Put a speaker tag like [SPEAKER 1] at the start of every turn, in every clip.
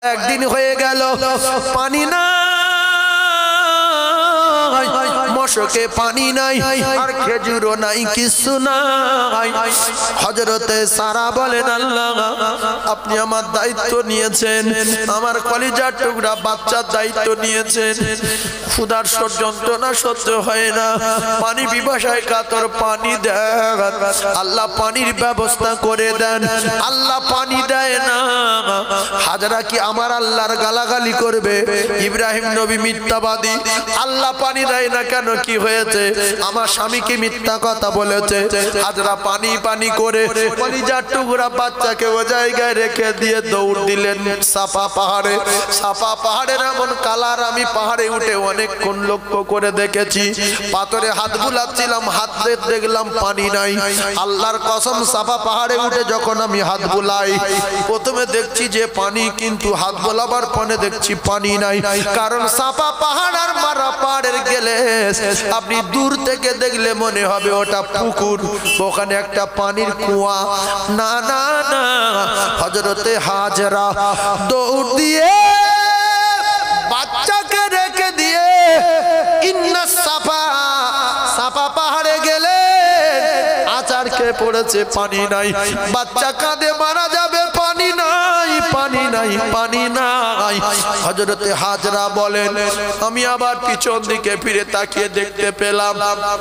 [SPEAKER 1] একদিন হয়ে গেল পানি না মশকে পানি নাই আর খেজুরও নাই কিছু নাই। হযরতে সারা বলেন আল্লাহ আপনি আমার দায়িত্ব নিয়েছেন, আমার কলিজার টুকরা বাচ্চার দায়িত্ব নিয়েছেন। ক্ষুধার যন্ত্রণা সহ্য হয় না, পানি পিপাসায় কাতর, পানি দেন আল্লাহ, পানির ব্যবস্থা করে দেন। আল্লাহ পানি দেয় না। হাজরা কি আমার আল্লাহর গালাগালি করবে? ইব্রাহিম নবী মিথ্যাবাদী, আল্লাহ পানি দেয় না কেন, কি হয়েছে? আমার স্বামীকে মিথ্যা কথা বলেছে। হাজরা পানি পানি করে কলিজার টুকরা বাচ্চাকে ও জায়গায় রেখে দিয়ে দৌড় দিলেন সাফা পাহাড়ে। সাফা পাহাড়ের এমন কালার আমি পাহাড়ে উঠে অনেকক্ষণ লক্ষ্য করে দেখেছি। পাথরে হাত বুলাচ্ছিলাম, হাত দেখলাম পানি নাই। আল্লাহর কসম, সাফা পাহাড়ে উঠে যখন আমি হাত বুলাই প্রথমে দেখছি যে পানি, কিন্তু হাত বোলাবার পরে দেখছি পানি নাই। কারণ সাফা পাহাড় আর মারা পাহাড়ের গেলে আপনি দূর থেকে দেখলে মনে হবে ওটা পুকুর, ওখানে একটা পানির কুয়া। না না না, হযরতে হাজরা দৌড় দিয়ে বাচ্চাকে রেখে দিয়ে ইন্না সাফা, সাফা পাহাড়ে গেলে আচার খেয়ে পড়েছে, পানি নাই। বাচ্চা কাঁদে মারা যাবে, পানি নাই, পানি নাই, পানি নাই। হযরতে হাজরা বলেন আমি আবার পিছন দিকে ফিরে তাকিয়ে দেখতে পেলাম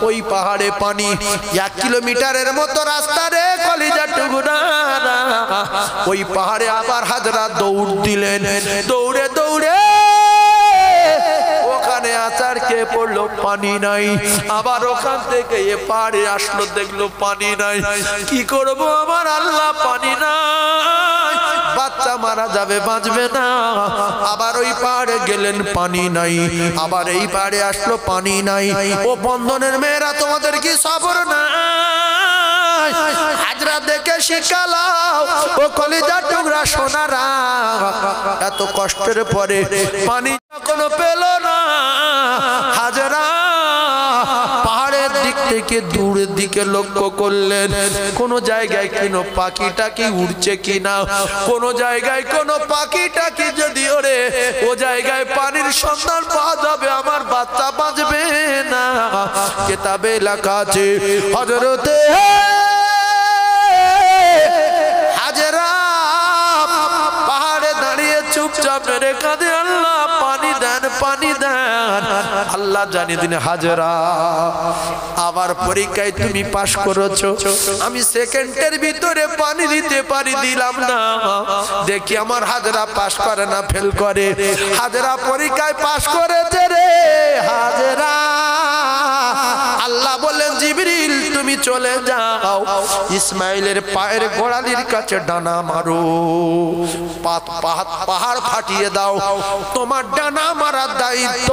[SPEAKER 1] ওই পাহাড়ে পানি। 1 কিলোমিটারের মতো রাস্তা রে কলিজার টুকরা। ওই পাহাড়ে আবার হাজরা দৌড় দিলেন, দৌড়ে দৌড়ে ওখানে আচার খেয়ে পড়লো, পানি নাই। আবার ওখান থেকে এ পাহাড়ে আসলো, দেখলো পানি নাই। কি করবো আমার আল্লাহ, পানি নাই, বাচ্চা মারা যাবে, বাঁচবে না। আবার ওই পাহাড়ে গেলেন, পানি নাই। আবার এই পাহাড়ে আসলো, পানি নাই। ও বন্ধনের মেয়েরা, তোমাদের কি সবর না? হাজরা দেখে শিখালাও, ও কলিজার টুকরা সোনারা, এত কষ্টের পরে পানি কোনো পেল না। হাজরা পাহাড়ের দিক থেকে দূরের দিকে লক্ষ্য করলেন, কোন জায়গায় কোনো পাখিটা কি উড়ছে কিনা, কোন জায়গায় কোনো পাখিটা কি যদি ওরে ও জায়গায় পানির সন্ধান পাওয়া যাবে, আমার বাচ্চা বাঁচবে না। কিতাবে লেখা আছে হযরতে হাজরা পাহাড়ে দাঁড়িয়ে চুপচাপ মেরে কাঁদে, আল্লাহ পানি দেন, পানি দেন। আল্লাহ জানিয়ে দিন হাজরা আবার পরীক্ষায় তুমি পাশ করেছো, আমি সেকেন্ডের ভিতরে পানি দিতে পারি, দিলাম না। দেখি আমার হাজরা পাশ করে না ফেল করে। হাজরা পরীক্ষায় পাশ করেছে রে হাজরা। আল্লাহ বললেন জিবরিল তুমি চলে যাও, ইসমাইলের পায়ের গোড়ালির কাছে ডানা মারো, পাহাড় ফাটিয়ে দাও, তোমার ডানা মারার দায়িত্ব।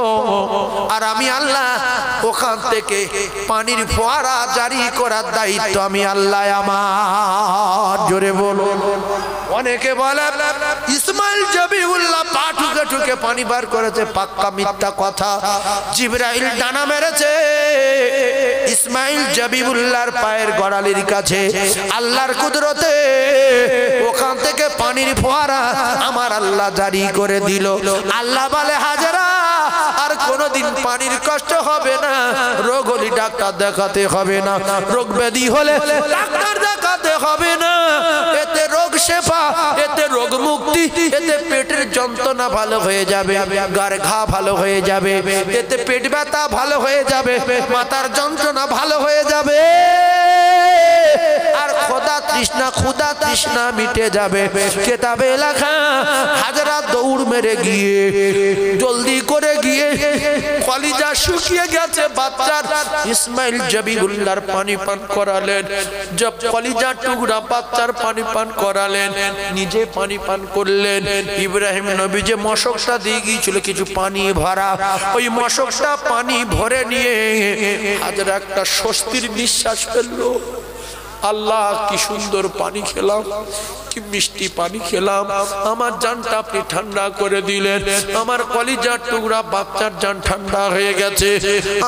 [SPEAKER 1] আর আমি আল্লাহ ওখান থেকে পানির ফোয়ারা জারি করার দায়িত্ব আমি আল্লাহ আমার। জোরে বলো। অনেকে বলে ইসমাইল জবিউল্লাহ পা ঠুকে ঠুকে পানি বার করেছে, পাক্কা মিথ্যা কথা। জিবরাইল ডানা মেরেছে ইসমাইল জবিউল্লাহর পায়ের গোড়ালির কাছে, আল্লাহর কুদরতে ওখান থেকে পানির ফোয়ারা আমার আল্লাহ জারি করে দিল। আল্লাহ বলে হাজরা আর কোনদিন পানির কষ্ট হবে না, রোগ হলে ডাক্তার দেখাতে হবে না, রোগ ব্যাধি হলে ডাক্তার দেখাতে হবে না। এতে রোগ শেফা, এতে রোগ মুক্তি, এতে পেটের যন্ত্রণা ভালো হয়ে যাবে, গার ঘা ভালো হয়ে যাবে, এতে পেট ব্যথা ভালো হয়ে যাবে, মাথার যন্ত্রণা ভালো হয়ে যাবে, আর ক্ষুধা তৃষ্ণা মিটে যাবে। কিতাবে লেখা হাজরা দৌড় মেরে গিয়ে জলদি করে গিয়ে কলিজা শুকিয়ে গেছে বাচ্চার, ইসমাইল জবিউল্লাহর পানি পান করালেন। জব কলিজার টুকরা বাচ্চার পানি পান করালেন, নিজে পানি পান করলেন। ইব্রাহিম নবী যে মশকটা দিয়ে গিয়েছিল কিছু পানি ভরা, ওই মশকটা পানি ভরে নিয়ে হাজরা একটা স্বস্তির নিঃশ্বাস ফেললো। আল্লাহ কি সুন্দর পানি খেলাম, কি মিষ্টি পানি খেলাম, আমার জানটা আপনি ঠান্ডা করে দিলেন, আমার কলিজার টুকরা বাচ্চার জান ঠান্ডা হয়ে গেছে,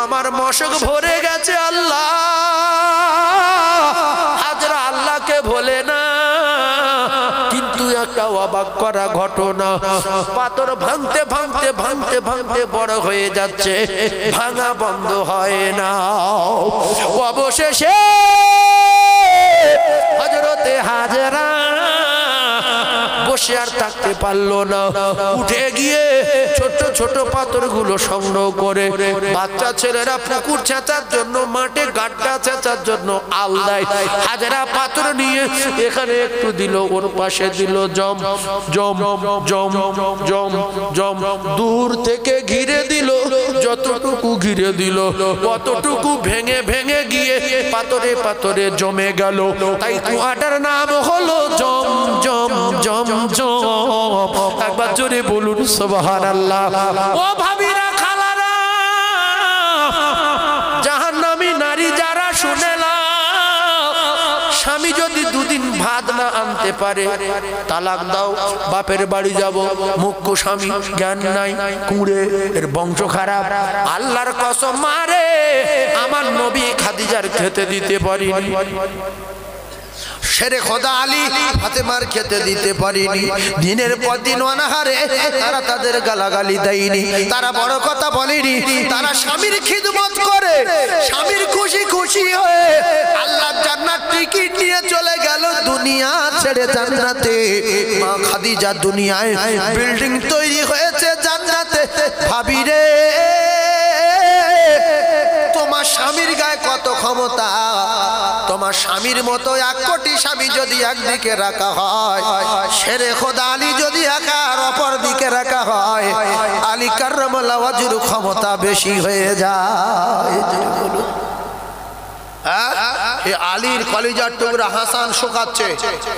[SPEAKER 1] আমার মশক ভরে গেছে। আল্লাহ হাজরা আল্লাহকে ভোলে না, কিন্তু একটা অবাক করা ঘটনা, পাথর ভাঙতে ভাঙতে ভাঙতে ভাঙতে বড় হয়ে যাচ্ছে, ভাঙা বন্ধ হয় না। অবশেষে হযরতে হাজেরা বসে আর থাকতে পারলো না, উঠে গিয়ে ছোট ছোট পাথরগুলো সংগ্রহ করে বাচ্চা ছেলেরা পুকুর ছেঁচার জন্য, মাঠে গাড্ডা ছেঁচার জন্য আল দেয়। হাজেরা পাথর নিয়ে এখানে একটু দিল, ওর পাশে দিল, জম জম জম জম জম, দূর থেকে ঘিরে দিল, যতটুকু ঘিরে দিল ততটুকু ভেঙে ভেঙে গিয়ে পাথরে পাথরে জমে গেল। তাই কুয়াটার নাম হলো জম জম জম জম। একবার জোরে বলুন সুবহানাল্লাহ। ও ভাবিরা, খালারা, জাহান্নামী নারী যারা, শুনে না, স্বামী যদি দুদিন ভাত না আনতে পারে তালাক দাও, বাপের বাড়ি যাব। মুখ্য স্বামী, জ্ঞান নাই, কুঁড়ে, এর বংশ খারাপ। আল্লাহর কসম মারে, আমার নবী খাদিজার খেতে দিতে পারিনি, শেরে খোদা আলী ফাতেমার খেতে দিতে পারিনি। দিনের পর দিন অনাহারে তারা তাদের গালাগালি দেয়নি, তারা বড় কথা বলেনি, তারা স্বামীর খিদমত করে, স্বামীর খুশি খুশি হয়ে আল্লাহর জান্নাত টিকিট নিয়ে চলে গেল দুনিয়া ছেড়ে জান্নাতে। মা খাদিজা দুনিয়ায় বিল্ডিং তৈরি হয়েছে জান্নাতে। ভাবি রে, তোমার স্বামীর গায়ে কত ক্ষমতা, তোমার স্বামীর মতো 1 কোটি স্বামী যদি একদিকে রাখা হয়, শেরে খোদা আলী যদি একার অপর দিকে রাখা হয়, আলী কাররামাল্লাহু ওয়াজহু ক্ষমতা বেশি হয়ে যায়। আলীর কলিজার টুকরা হাসান শুকাচ্ছে,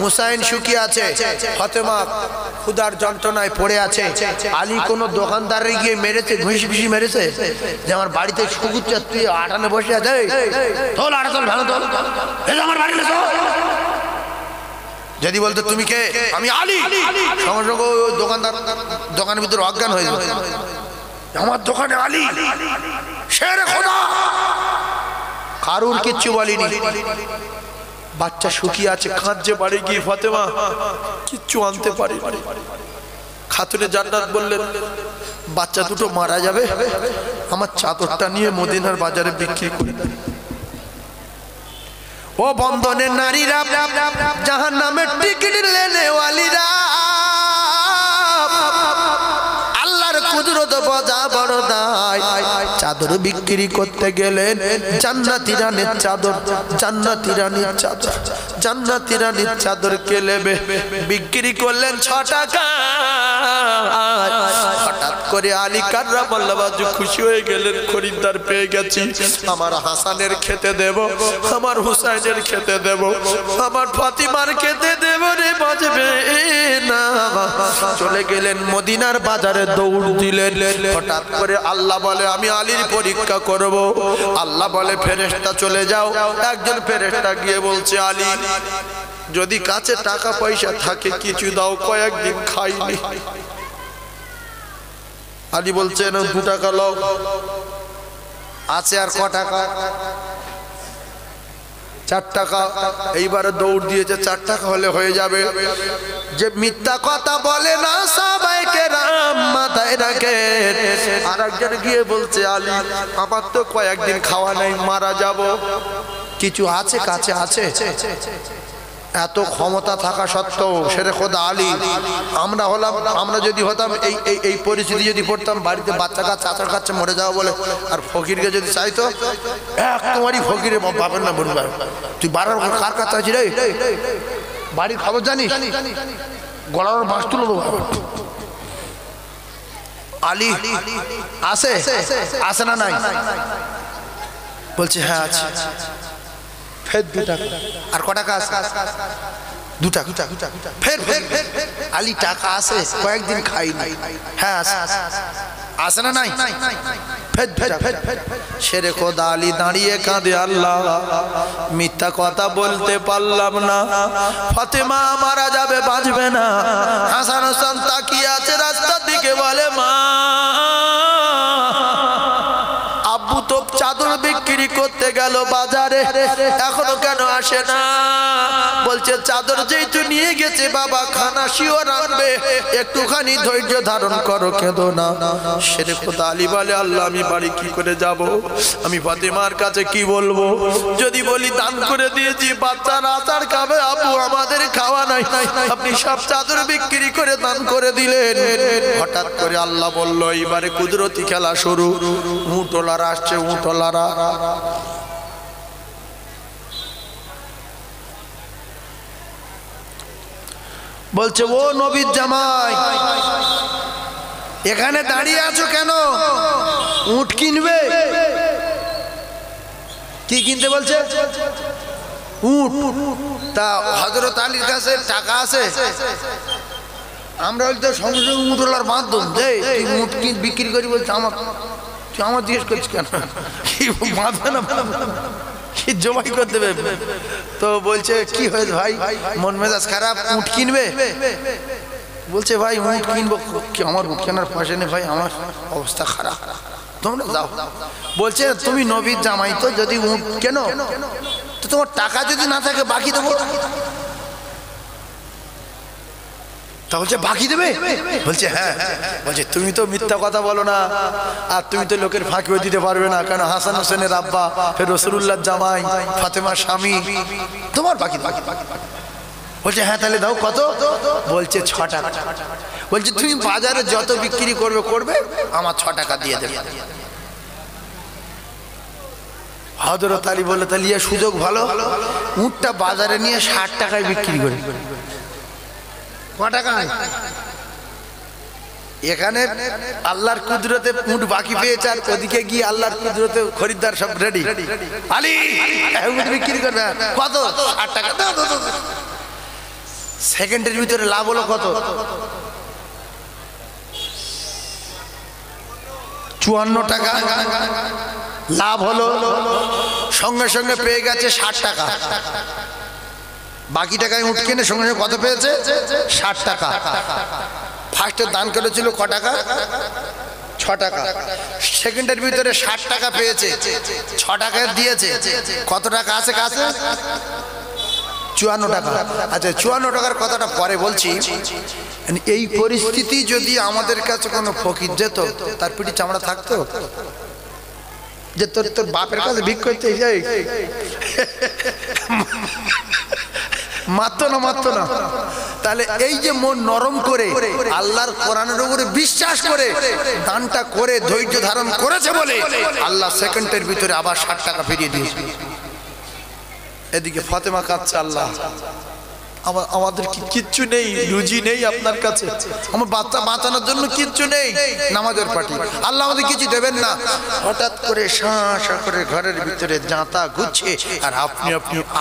[SPEAKER 1] হুসাইন শুকিয়ে আছে, ফাতেমা ক্ষুধার যন্ত্রণায় পড়ে আছে। আলী কোন দোকানদারে গিয়ে মেরেছে, ঘুষি ঘুষি মেরেছে যে আমার বাড়িতে শুকুচ্ছে, তুই আটানে বসে আছে, তোল আটা তোল, ভালো তোল, আমার বাড়ি যদি বলতো তুমি কে, আমি আলী, সঙ্গে সঙ্গে দোকানদার দোকানের ভিতরে অজ্ঞান হয়ে যাবে। আমার দোকানে আলী, শেরে খোদা, কারুর কিচ্ছু বলিনি। বাচ্চা শুকিয়ে আছে, কাঁদছে, বাড়ি গিয়ে ফাতেমা কিচ্ছু আনতে পারি। খাতুনে জান্নাত বললেন, বাচ্চা দুটো মারা যাবে, আমার চাদরটা নিয়ে মদিনার বাজারে বিক্রি করে দেন। ও বন্ধনের নারীরা, জাহান্নামের টিকিট লেনেওয়ালিরা, আল্লাহর কুদরত বজা বড় দায়। চাদর বিক্রি করতে গেলেন, জান্নাতি রানীর চাদর, জান্নাতি রানীর চাদর, জান্নাতি রানীর চাদর কে নেবে? বিক্রি করলেন 6 টাকা। হঠাৎ করে আলী কাররামাল্লাহু ওয়াজহু খুশি হয়ে গেলেন, খরিদ্দার পেয়ে গেছি, আমার হাসানের খেতে দেব, আমার হুসাইনের খেতে দেব, আমার ফাতিমার খেতে দেব রে, বাঁচবে না। চলে গেলেন মদিনার বাজারে, দৌড় দিলেন। হঠাৎ করে আল্লাহ বলে, আমি আলীর পরীক্ষা করব। আল্লাহ বলে, ফেরেশতা চলে যাও। একজন ফেরেশতা গিয়ে বলছে, আলী যদি কাছে টাকা পয়সা থাকে কিছু দাও, কয়েকদিন খাইনি। আলী বলছে, না 2 টাকা লও। আছে আর ক টাকা? 4 টাকা। এইবারে দৌড় দিয়েছে, 4 টাকা হলে হয়ে যাবে। যে মিথ্যা কথা বলে না সাহাবায়ে কেরাম মাথায় রাখেন। আরেকজন গিয়ে বলছে, আলী আমার তো কয়েকদিন খাওয়া নাই, মারা যাব, কিছু আছে কাছে আছে? এত ক্ষমতা থাকা সত্ত্বেও শেরে খোদা আলী, আমরা যদি হতাম এই পরিস্থিতি, যদি পড়তাম, বাড়িতে বাচ্চা কাচ্চা চাচার কাছে মরে যাওয়া বলে, আর ফকিরকে যদি চাইতো, তোমারই ফকিরে বাপের না বলবে, তুই বাড়ার কার কাছে আছিস রে, বাড়ির খবর জানিস, গলার বাঁশ তুলে দেবো। আলী আসে, আসে না নাই? বলছে হ্যাঁ আছে। ফের 2 টাকা। আর ক টাকা আছে? 2 টাকা। ফের আলী টাকা আছে, কয়েকদিন খাইনি। হ্যাঁ আসে না নাই? ফের 2 টাকা। শেরে খোদা আলী দাঁড়িয়ে কাঁদে, আল্লাহ মিথ্যা কথা বলতে পারলাম না, ফাতেমা মারা যাবে, বাঁচবে না। হাসান হোসেন তাকিয়ে আছে রাস্তার দিকে, বলে, মা আব্বু তো চাদর বিক্রি করতে গেল বাজারে, এখনো কেন আসে না? বলছে চাদর যেহেতু নিয়ে গেছে বাবা, খানা শিওর আনবে, একটুখানি ধৈর্য ধারণ করো, কেঁদো না। শেরে খোদা আলী বলে, আল্লাহ আমি বাড়ি কি করে যাব? আমি ফাতেমার কাছে কি বলবো? যদি বলি দান করে দিয়েছি, বাচ্চারা আচার খাবে, আপু আমাদের খাওয়া নাই, আপনি সব চাদর বিক্রি করে দান করে দিলেন। হঠাৎ করে আল্লাহ বলল, এবারে কুদরতি খেলা শুরু। উটলারা আসছে, উটলারা বলছে, ও নবীর জামাই, এখানে দাঁড়িয়ে আছো কেন? উট কিনবে? কি কিনতে বলছে? উট। তা হযরত আলীর কাছে টাকা আছে? আমরা বলতে সঙ্গে সঙ্গে উটলার বাঁধন যে তুই উট কিন বিক্রি করি, বলছে আমার, তুই আমার জিজ্ঞেস করছিস কেন? কি বাঁধবে না কি জমাই করে দেবে? তো বলছে কি হয়েছে ভাই, মন মেজাজ খারাপ, উট কিনবে? বলছে ভাই উট কিনবো, আমার উট কেনার পয়সা নেই ভাই, আমার অবস্থা খারাপ, তোমরা যাও। বলছে তুমি নবীর জামাই, তো যদি উট কেন, তো তোমার টাকা যদি না থাকে বাকি দেবো। তা বলছে বাকি দেবে? বলছে হ্যাঁ। বলছে তুমি তো মিথ্যা কথা বলো না, আর তুমি তো লোকের ফাঁকিও দিতে পারবে না, কারণ হাসান হোসেনের আব্বা, ফের রাসূলুল্লাহর জামাই, ফাতেমার স্বামী, তোমার বাকি। বলছে হ্যাঁ তাহলে দাও। কত? বলছে 6 টাকা। বলছে তুমি বাজারে যত বিক্রি করবে আমার 6 টাকা দিয়ে দেবে। হযরত আলী বলল, তাহলে ইয়ে সুযোগ ভালো, উটটা বাজারে নিয়ে 60 টাকায় বিক্রি করে। এখানে আল্লাহর কুদরতে উট বাকি পেয়েছে, আর ওদিকে গিয়ে আল্লাহর কুদরতে খরিদ্দার সব রেডি। আলী উট বিক্রি করবে কত? 60 টাকা। সেকেন্ডের ভিতরে লাভ হলো কত? 54 টাকা লাভ হলো। সঙ্গে সঙ্গে পেয়ে গেছে 60 টাকা। বাকি টাকায় উঠ কিনে সঙ্গে সঙ্গে কত পেয়েছে? 60 টাকা। ফার্স্টে দান করেছিল ক টাকা? 6 টাকা। সেকেন্ডের ভিতরে 60 টাকা পেয়েছে, 6 টাকা দিয়েছে। কত টাকা আছে কাছে? 54 টাকা। আচ্ছা 54 টাকার কথাটা পরে বলছি। এই পরিস্থিতি যদি আমাদের কাছে কোনো ফকির যেত, তার পিঠে চামড়া থাকতো যে তোর বাপের কাছে ভিক করতে যাই, মারতো না। তাহলে এই যে মন নরম করে আল্লাহর কোরআনের উপরে বিশ্বাস করে দানটা করে ধৈর্য ধারণ করেছে বলে আল্লাহ সেকেন্ডের ভিতরে আবার 60 টাকা ফিরিয়ে দিয়েছে। এদিকে ফাতেমা কাঁদছে, আল্লাহ আমাদের কিচ্ছু নেই, রুজি নেই আপনার কাছে, আমার বাচ্চা বাঁচানোর জন্য কিচ্ছু নেই, নামাজের পার্টি, আল্লাহ আমাদের কিছু দেবেন না। হঠাৎ করে শাঁ করে ঘরের ভিতরে জাঁতা ঘুরছে আর আপনি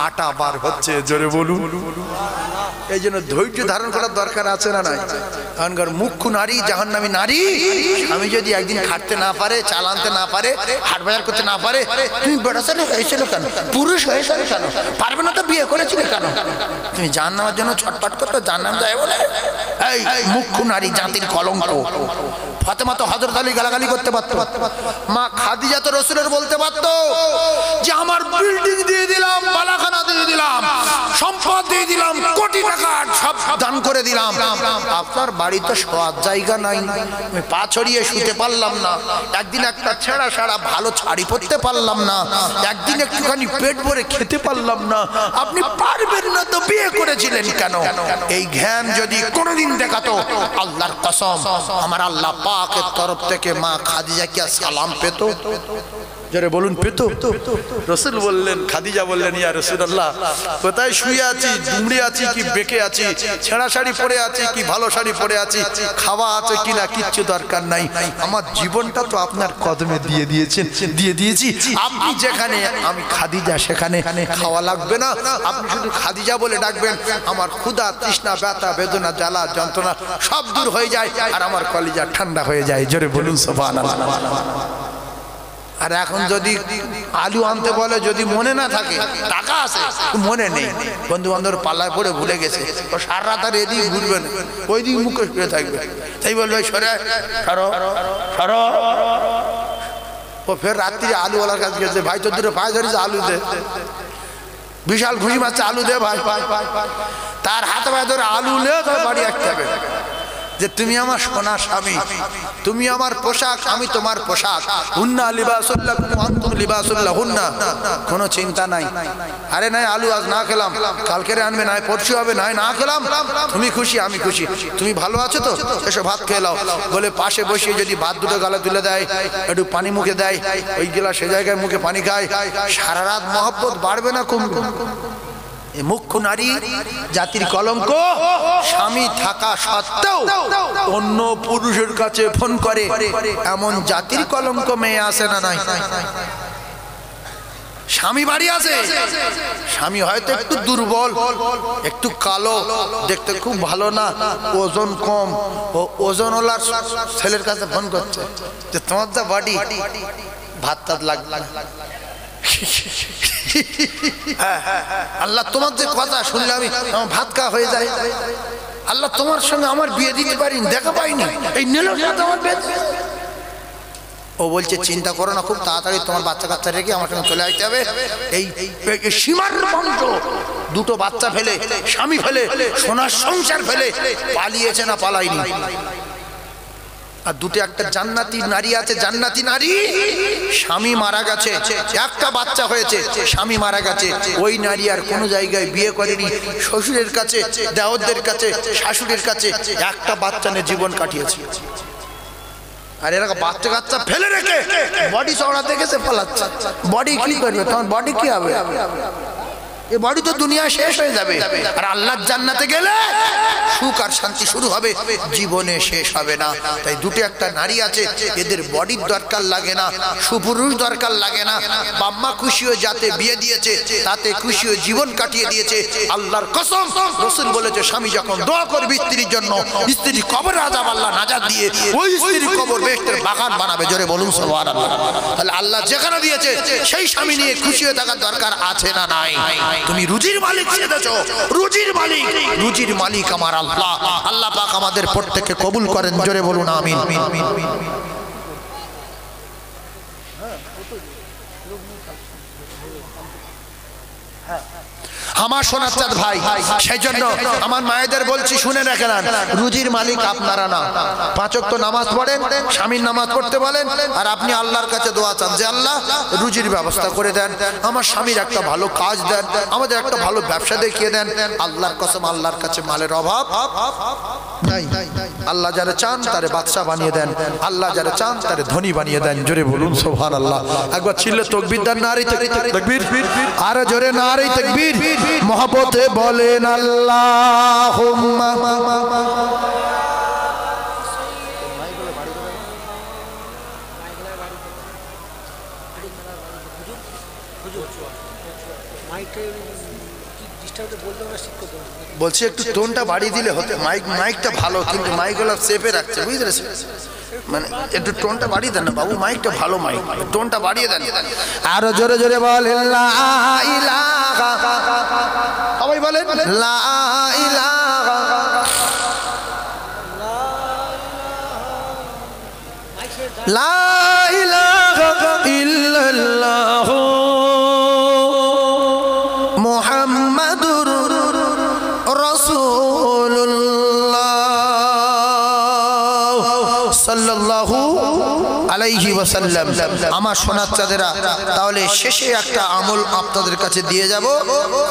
[SPEAKER 1] আটা বার হচ্ছে, জোরে বলুন। এই জন্য ধৈর্য ধারণ করার দরকার আছে না নাই? এখনকার মুখ্য নারী, জাহান্নামী নারী, আমি যদি একদিন খাটতে না পারে, চাল আনতে না পারে, হাট বাজার করতে না পারে, তুমি বেড়া ছেলে হয়েছিল কেন, পুরুষ হয়েছিল কেন, পারবে না তো বিয়ে করেছিলে কেন, তুমি জাহান্নামের জন্য ছটফট করতে জাহান্নাম যায় বলে? এই মুখ্য নারী জাতির কলঙ্ক। ফাতেমা তো হযরত আলী গালাগালি করতে পারতো, মা খাদিজা তো রাসূলের বলতে পারতো যে আমার বিল্ডিং দিয়ে দিলাম, বালাখানা দিয়ে দিলাম, সম্পদ দিয়ে দিলাম, কোটি টাকা সব দান করে দিলাম, আপনার বাড়িতে শোয়ার জায়গা নাই, আমি পা ছড়িয়ে শুতে পারলাম না, একদিন একটা ছেঁড়া সারা ভালো শাড়ি পরতে পারলাম না, একদিন একটুখানি পেট ভরে খেতে পারলাম না, আপনি পারবেন না তো বিয়ে করেছিলেন কেন? এই জ্ঞান যদি কোনোদিন দেখাতো, আল্লাহর কসম আমার আল্লাহ পাকের তরফ থেকে মা খাদিজা কি সালাম পেত? যারে বলুন পেত? রাসূল বললেন, খাদিজা বললেন, ইয়া রাসূলুল্লাহ কোথায় শুয়ে আছি, দুমড়ে আছি কি বেঁকে আছি, ছেঁড়া শাড়ি পরে আছি কি ভালো শাড়ি পরে আছি, খাওয়া আছে কিনা কিচ্ছু দরকার নাই, আমার জীবনটা তো আপনার কদমে দিয়ে দিয়েছেন, দিয়ে দিয়েছি, আপনি যেখানে আমি খাদিজা সেখানে, খাওয়া লাগবে না, আপনি শুধু খাদিজা বলে ডাকবেন, আমার ক্ষুধা তৃষ্ণা ব্যথা বেদনা জ্বালা যন্ত্রণা সব দূর হয়ে যায় আর আমার কলিজা ঠান্ডা হয়ে যায়, জোরে বলুন সুবহানাল্লাহ। আর এখন যদি আলু আনতে বলে, যদি মনে না থাকে, টাকা আছে মনে নেই, বন্ধু বান্ধব পাল্লায় পড়ে ভুলে গেছে, ও সারা রাত আর এদিকে ঘুরবে না, ওই দিকে মুখে শুয়ে থাকবে, তাই বলবে সরে সরো সরো, ও ফের রাত্রি আলুওয়ালার কাছে গেছে, ভাই তোর দুটো পায়ে ধরেছে আলু দে, বিশাল খুশি মারছে আলু দে ভাই। তার হাতে পায়ে ধরে আলু নে, তার বাড়ি আসতে হবে যে তুমি আমার সোনা স্বামী, তুমি আমার পোশাক, আমি তোমার পোশাক। হুন্না লিবাসুল্লাকুম ওয়া আনতুম লিবাসুল্লাহুন্না, কোনো চিন্তা নাই। আরে নাই আলু আজ না খেলাম, কালকে আনবে, নাই পরশু হবে, নাই না খেলাম, তুমি খুশি আমি খুশি, তুমি ভালো আছো তো, এসো ভাত খেয়ে নাও। বলে পাশে বসিয়ে যদি ভাত দুটো গালে তুলে দেয়, একটু পানি মুখে দেয়, ওই গেলা সে জায়গায় মুখে পানি খায়, সারা রাত মহব্বত বাড়বে না কমবে? মুখ্য নারী জাতির কলঙ্ক, স্বামী থাকা সত্ত্বেও অন্য পুরুষের কাছে ফোন করে, এমন জাতির কলঙ্ক মেয়ে আসে না নাই? স্বামী বাড়ি আছে, স্বামী হয়তো একটু দুর্বল, একটু কালো, দেখতে খুব ভালো না, ওজন কম, ও ওজনওয়ালার ছেলের কাছে ফোন করছে যে তোমার যা বডি, ভাত টাত লাগবে। আল্লাহ তোমার যে কথা শুনলে আমি আমার ভাত খাওয়া হয়ে যায়, আল্লাহ তোমার সঙ্গে আমার বিয়ে দিতে পারিনি, দেখা পাইনি, এই নিল আমার বিয়ে। ও বলছে চিন্তা করো না, খুব তাড়াতাড়ি তোমার বাচ্চা কাচ্চা রেখে আমার সঙ্গে চলে আসতে হবে। এই সীমার বংশ দুটো বাচ্চা ফেলে, স্বামী ফেলে, সোনার সংসার ফেলে পালিয়েছে না পালাইনি। আর দুটো একটা জান্নাতি নারী আছে, জান্নাতি নারী, স্বামী মারা গেছে, একটা বাচ্চা হয়েছে, স্বামী মারা গেছে, ওই নারী আর কোনো জায়গায় বিয়ে করেনি, শ্বশুরের কাছে, দেওরদের কাছে, শাশুড়ির কাছে একটা বাচ্চা নিয়ে জীবন কাটিয়েছে। আর এরা বাচ্চা কাচ্চা ফেলে রেখে বডি চওড়া দেখেছে পালাচ্ছে। বডি কি করবে তোমার, বডি কি হবে? এই বডি তো দুনিয়া শেষ হয়ে যাবে। আর আল্লাহর জান্নাতে গেলে সুখ আর শান্তি শুরু হবে, জীবনে শেষ হবে না। তাই দুটো একটা নারী আছে, এদের বডির দরকার লাগে না, সুপুরুষ দরকার লাগে না। বাম্মা খুশি হয়ে যাতে বিয়ে দিয়েছে, তাতে খুশি হয়ে জীবন কাটিয়ে দিয়েছে। আল্লাহর কসম, রাসূল বলেছে স্বামী যখন দোয়া করবে স্ত্রীর জন্য, স্ত্রী কবর আযাব আল্লাহ নাজাত দিয়ে ওই স্ত্রীর কবর বেহেশতের বাগান বানাবে। জোরে বলুন সুবহানাল্লাহ। তাহলে আল্লাহ যেখানে দিয়েছে সেই স্বামী নিয়ে খুশি হয়ে থাকার দরকার আছে না নাই? তুমি রুজির মালিক ছেড়েছো, রুজির মালিক, রুজির মালিক আমার আল্লাহ। আল্লাহ পাক আমাদের প্রত্যেককে কবুল করেন। জোরে বলুন আমিন। আমার সোনার চাঁদ ভাই, সেই জন্য আমার মায়েদের বলছি শুনে রাখেন, রুজির মালিক আপনারা না। পাঁচ ওয়াক্ত নামাজ পড়েন, স্বামীর নামাজ পড়তে বলেন, আর আপনি আল্লাহর কাছে দোয়া চান যে আল্লাহ রুজির ব্যবস্থা করে দেন, আমার স্বামীর একটা ভালো কাজ দেন, আমাদের একটা ভালো ব্যবসা দেখিয়ে দেন। আল্লাহর কসম, আল্লাহর কাছে মালের অভাব নাই। আল্লাহ যারা চান তারে বাদশা বানিয়ে দেন, আল্লাহ যারা চান তারে ধনী বানিয়ে দেন। জোরে বলুন সুবহানাল্লাহ। একবার চিল্লে তাকবীর দেন, নারে তাকবীর, আর জোরে নারে তাকবীর। মহব্বতে বলেন আল্লাহুম্মা। বলছি একটু টোনটা বাড়িয়ে দিলে হতো। মাইকটা ভালো, কিন্তু মাইকগুলো চেপে রাখছে, বুঝতে পেরেছেন? মানে একটু টোনটা বাড়িয়ে দেন না বাবু, মাইকটা ভালো, মাইক টোনটা বাড়িয়ে দেন। আরো জোরে জোরে বলেন লা ইলাহা, সবাই বলেন লা ইলাহা, লা ইলাহা ইল্লাল্লাহ মুহাম্মাদুর রাসূলুল্লাহ সাল্লাল্লাহু আলাইহি ওয়াসাল্লাম। আমার সোনার চাঁদেরা, তাহলে শেষে একটা আমল আপনাদের কাছে দিয়ে যাব,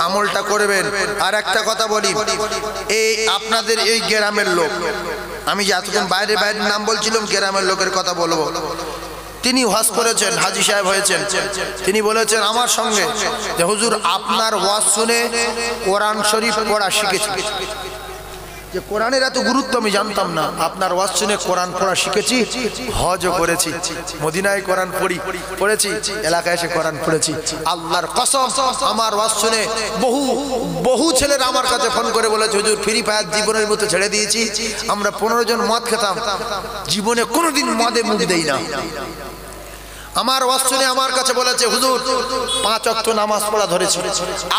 [SPEAKER 1] আমলটা করবেন। আর একটা কথা বলি, এই আপনাদের এই গ্রামের লোক, আমি যে এতক্ষণ বাইরে বাইরের নাম বলছিলাম, গ্রামের লোকের কথা বলবো। তিনি ওয়াজ করেছেন, হাজী সাহেব হয়েছেন, তিনি বলেছেন আমার সঙ্গে যে হুজুর আপনার ওয়াজ শুনে কোরআন শরীফ পড়া শিখেছি। যে কোরআনের এত গুরুত্ব আমি জানতাম না, আপনার ওয়াজ শুনে কোরআন পড়া শিখেছি, হজও করেছি, মদিনায় কোরআন পড়েছি, এলাকায় এসে কোরআন পড়েছি। আল্লাহর কসম, আমার ওয়াজ শুনে বহু ছেলেরা আমার কাছে ফোন করে বলেছে হুজুর ফ্রি ফায়ার জীবনের মতো ছেড়ে দিয়েছি, আমরা 15 জন মদ খেতাম, জীবনে কোনোদিন মদে মুখ দেই না। আমার ওয়াজ শুনে আমার কাছে বলেছে, হুজুর 5 ওয়াক্ত নামাজ পড়া ধরেছি,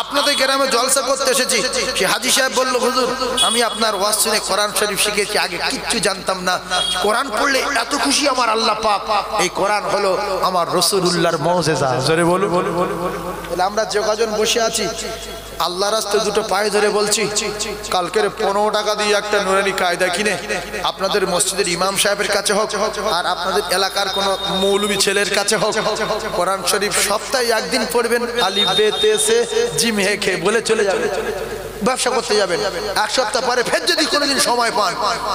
[SPEAKER 1] আপনাদের গ্রামে জলসা করতে এসেছি। সে হাজী সাহেব বলল, হুজুর আমি আপনার ওয়াজ শুনে কোরআন শরীফ শিখেছি, আগে কিচ্ছু জানতাম না, কোরআন পড়লে এত খুশি আমার আল্লাহ পাক, এই কোরআন হলো আমার রাসূলুল্লাহর মুজিজা। জোরে বলো। তাহলে আমরা যে কজন বসে আছি আল্লাহর রাস্তায় দুটো পায়ে ধরে বলছি, কালকের 15 টাকা দিয়ে একটা নুরানি কায়দা কিনে আপনাদের মসজিদের ইমাম সাহেবের কাছে হোক আর আপনাদের এলাকার কোন মৌলবী ছেলের কাছে হোক, কোরআন শরীফ সপ্তাহে একদিন পড়বেন, আলিফ বে তে সে জিম হে খে বলে চলে যাবেন, ব্যবসা করতে যাবেন। 1 সপ্তাহ পরে ফের যদি কোনোদিন সময় পান,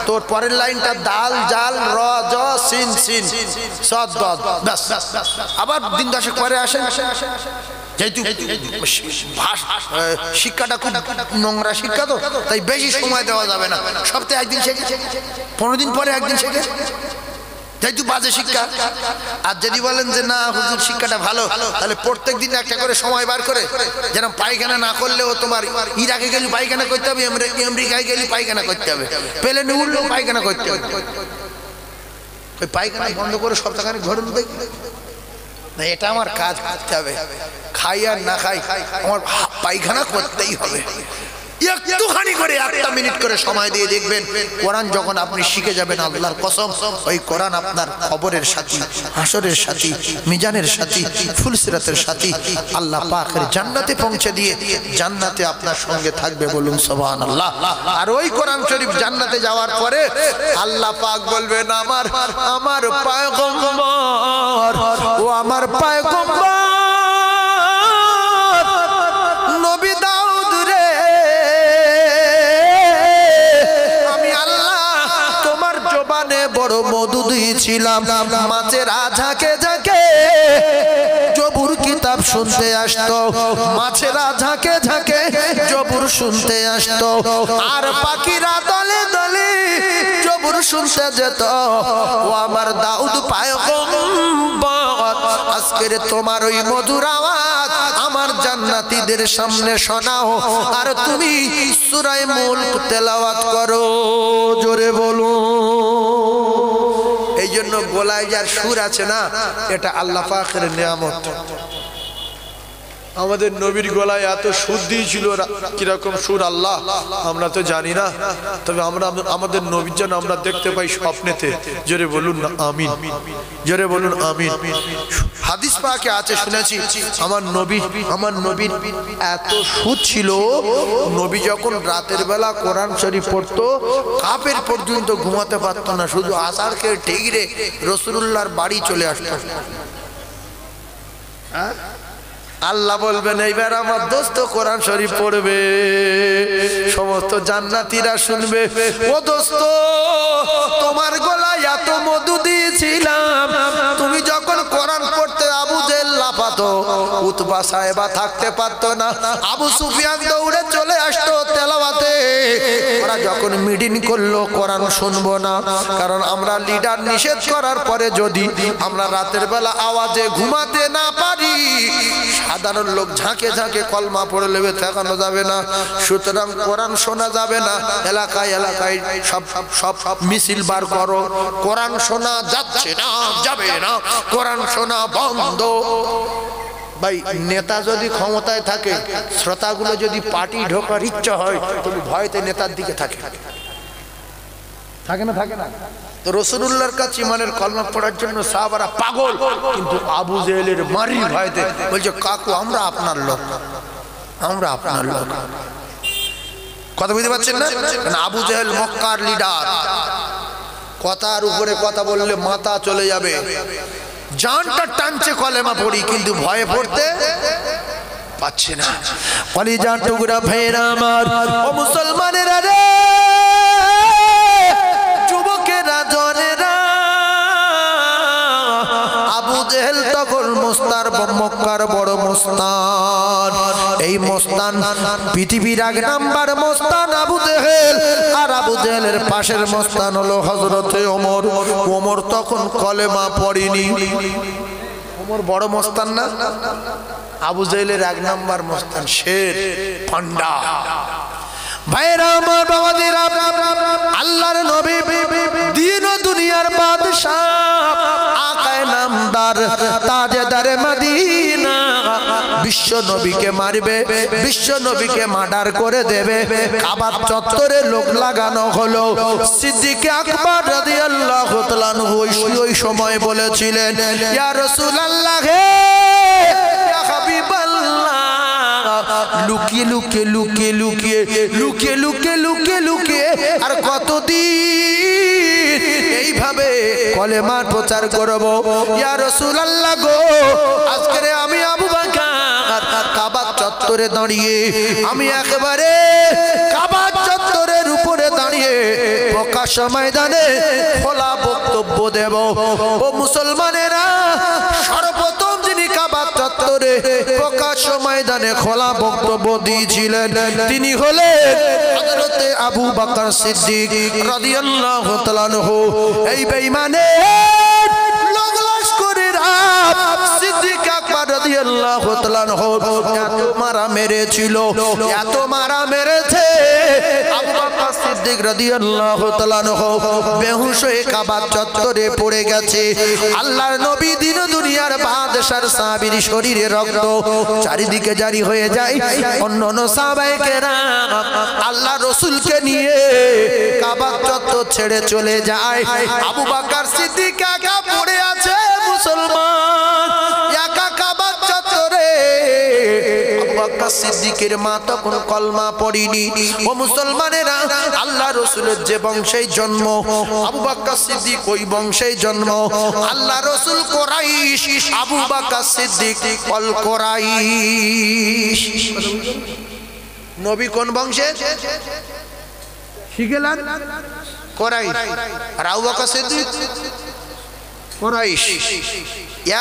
[SPEAKER 1] তোর পরের লাইনটা দাল জাল র জ সিন সিন সদ দদ, ব্যাস। আবার দিন 10 পরে আসেন, যেহেতু শিক্ষাটা খুব নোংরা শিক্ষা, তো তাই বেশি সময় দেওয়া যাবে না, সপ্তাহে একদিন শেখে, 15 দিন পরে একদিন শেখে, যেহেতু বাজে শিক্ষা। আর যদি বলেন যে না হুজুর শিক্ষাটা ভালো, তাহলে প্রত্যেক দিন একটা করে সময় বার করে, যেন পায়খানা না করলেও তোমার ইরাকে গেলে পায়খানা করতে হবে, আমেরিকায় গেলে পায়খানা করতে হবে, প্লেনে উঠলেও পায়খানা করতে হবে, ওই পায়খানা বন্ধ করে সপ্তাহখানে ঘরে দেখি না, এটা আমার কাজ করতে হবে, খাই আর না খাই আমার পায়খানা করতেই হবে। একটুখানি করে 1 মিনিট করে সময় দিয়ে দেখবেন, কোরআন যখন আপনি শিখে যাবেন, আল্লাহর কসম ওই কোরআন আপনার কবরের সাথী, হাসরের সাথী, মিজানের সাথী, ফুলসিরাতের সাথী, আল্লাহ পাকের জান্নাতে পৌঁছে দিয়ে জান্নাতে আপনার সঙ্গে থাকবে, বলুন সুবহানাল্লাহ। আর ওই কোরআন শরীফ জান্নাতে যাওয়ার পরে আল্লাহ পাক বলবেন, আমার পয়গম্বর, ও আমার পয়গম্বর নবী দাউদ রে, বড় মধু দিয়েছিলাম, মাছেরা ঝাঁকে ঝাঁকে জবুর কিতাব শুনতে আসতো, মাছেরা ঝাঁকে ঝাঁকে জবুর শুনতে আসতো, আর পাখিরা দলে দলে জবুর শুনতে যেত। ও আমার দাউদ পয়গম্বর, আজকের তোমার ওই মধুর আওয়াজ আমার জান্নাতীদের সামনে শোনাও, আর তুমি সূরা মুলক তেলাওয়াত করো, জোরে বলো। এই জন্য গলায় যার সুর আছে না, এটা আল্লাহ পাকের নিয়ামত। আমাদের নবীর গলায় এত সুর দিয়েছিল, কিরকম সুর আল্লাহ আমরা তো জানি না, তবে আমরা আমাদের নবীর জন্য আমরা দেখতে পাই স্বপ্নেতে। জোরে বলুন না আমিন, জোরে বলুন আমিন। হাদিস পাকে আছে, শুনেছি আমার নবীর এত সুর ছিল, নবী যখন রাতের বেলা কোরআন শরীফ পড়তো, কাফের পর্যন্ত ঘুমাতে পারতো না, শুধু আসারকে ঠেকিরে রাসূলুল্লাহর বাড়ি চলে আসতো। আল্লাহ বলবেন, এইবার আমার দোস্ত কোরআন শরীফ পড়বে, সমস্ত জান্নাতীরা শুনবে, ও দোস্ত তোমার গলায় এত মধু দিয়েছিলাম, তুমি যখন কোরআন পড়তে আবু জেহেল লাফাতো, উতবা সাহেবা থাকতে পারতো না, আবু সুফিয়ান দৌড়ে চলে আসতো তেলাওয়াতে। ওরা যখন মিটিং করলো কোরআন শুনবো না, কারণ আমরা লিডার নিষেধ করার পরে যদি আমরা রাতের বেলা আওয়াজে ঘুমাতে না পারি, সাধারণ লোক ঝাঁকে ঝাঁকে কলমা পড়ে নেবে, ঠেকানো যাবে না, সুতরাং কোরআন শোনা যাবে না। এলাকায় এলাকায় সব মিছিল বার করো, কোরআন শোনা যাচ্ছে না, যাবে না, কোরআন শোনা বন্ধ। ভাই নেতা যদি ক্ষমতায় থাকে, শ্রোতাগুলো যদি পার্টি ঢোকার ইচ্ছা হয়, তুমি ভয়তে নেতার দিকে থাকে না, থাকে না। তো রাসূলুল্লাহর কাছে ইমানের কলমা পড়ার জন্য সাহাবারা পাগল, কিন্তু আবু জেহেলের মারি ভয়তে বলছে, কাকু আমরা আপনার লোক, আমরা আপনার লোক। কথা বুঝতে পারছেন না? কারণ আবু জেহেল মক্কার লিডার, কথার উপরে কথা বললে মাথা চলে যাবে, জানটা টানছে কলেমা পড়ি, কিন্তু ভয়ে পড়তে পাচ্ছে না। কলিজা টুকরা ভাইরা আমার, ও মুসলমানেরা রে, যুবকেরা জনেরা, আবু জেহেল তখন মুস্তার মক্কার বড় মুস্তান। এই মুস্তান পৃথিবীর 1 নাম্বার মুস্তান আবু জেহেল, আর আবু জেহেলের পাশের মুস্তান হলো হযরতে ওমর। ওমর তখন কলেমা পড়েনি। ওমর বড় মুস্তান না, আবু জেহেলের 1 নাম্বার মুস্তান, শের পান্ডা। ভাইরা আমার, বাবাজিরা, আল্লাহর নবী, দিন ও দুনিয়ার বাদশা, আকায়ে নামদার তাজদার তাজদারে মদিনা বিশ্ব নবীকে মারবে, বিশ্ব নবীকে মার্ডার করে দেবে। কাবার চত্বরে লোক লাগানো হলো। সিদ্দিক আকবর রাদিয়াল্লাহু তাআলা ওই সময় বলেছিলেন, ইয়া রাসূলুল্লাহ হে ইয়া হাবিবাল্লাহ, লুকিয়ে লুকিয়ে লুকিয়ে লুকিয়ে লুকিয়ে লুকিয়ে লুকিয়ে লুকিয়ে আর কতদিন এইভাবে কলেমার প্রচার করব। ইয়া রাসূলুল্লাহ গো, আজকে আমি আবু বকর কাবার চত্বরে দাঁড়িয়ে, আমি একেবারে কাবার চত্বরের উপরে দাঁড়িয়ে প্রকাশ ময়দানে খোলা বক্তব্য দেব। ও মুসলমানেরা, সর্বপ্রথম যিনি কাবার চত্বরে প্রকাশ ময়দানে খোলা বক্তব্য দিয়েছিলেন তিনি হলেন হযরত আবু বকর সিদ্দিক রাদিয়াল্লাহু তাআলা আনহু। এই বেঈমানের লোক লস্করেরা সিদ্দিক আকবর রাদিয়াল্লাহু তাআলা আনহু এত মারা মেরেছিল, এত মারা মেরেছে, আবু বকর সিদ্দিক রাদিয়াল্লাহু তাআলা আনহু বেহুশ হয়ে কাবার চত্বরে পড়ে গেছে। আল্লাহর নবী দিন দুনিয়ার বাদশার সাহাবীর শরীরে রক্ত চারিদিকে জারি হয়ে যায়। অন্যান্য সাহাবায়ে কেরাম আল্লাহ রাসূলকে নিয়ে কাবার চত্বর ছেড়ে চলে যায়। আবু বকর সিদ্দিক একা পড়ে আছে মুসলমান, একা কাবার চত্বরে। আবু বকর সিদ্দিকের মা তখন কলমা পড়েনি। ও মুসলমানেরা, আল্লাহ রাসূলের যে বংশে জন্ম, আবু বকর সিদ্দিক ওই বংশে জন্ম। আল্লাহ রাসূল কুরাইশ, আবু বকর সিদ্দিক আল কুরাইশ। নবী কোন বংশে শিখেলেন? কুরাইশ। আর আবু বকর সিদ্দিক কুরাইশ।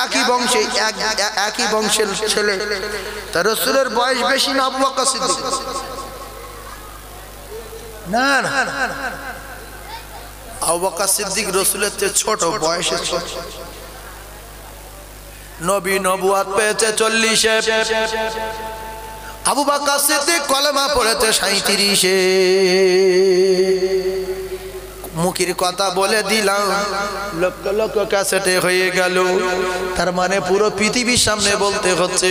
[SPEAKER 1] একই বংশে, একই বংশের ছেলে। তার রাসূলের বয়স বেশি না আবু বকর সিদ্দিক? না না, আবু বকর সিদ্দিক রাসূলের চেয়ে ছোট, বয়সে ছোট। নবী নবুয়ত পেয়েছে 40-এ, আবু বকর সিদ্দিক কলেমা পড়েছে 37-এ। মুখের কথা বলে দিলাম, লক্ষ লক্ষ ক্যাসেটে হয়ে গেল। তার মানে পুরো পৃথিবীর সামনে বলতে হচ্ছে,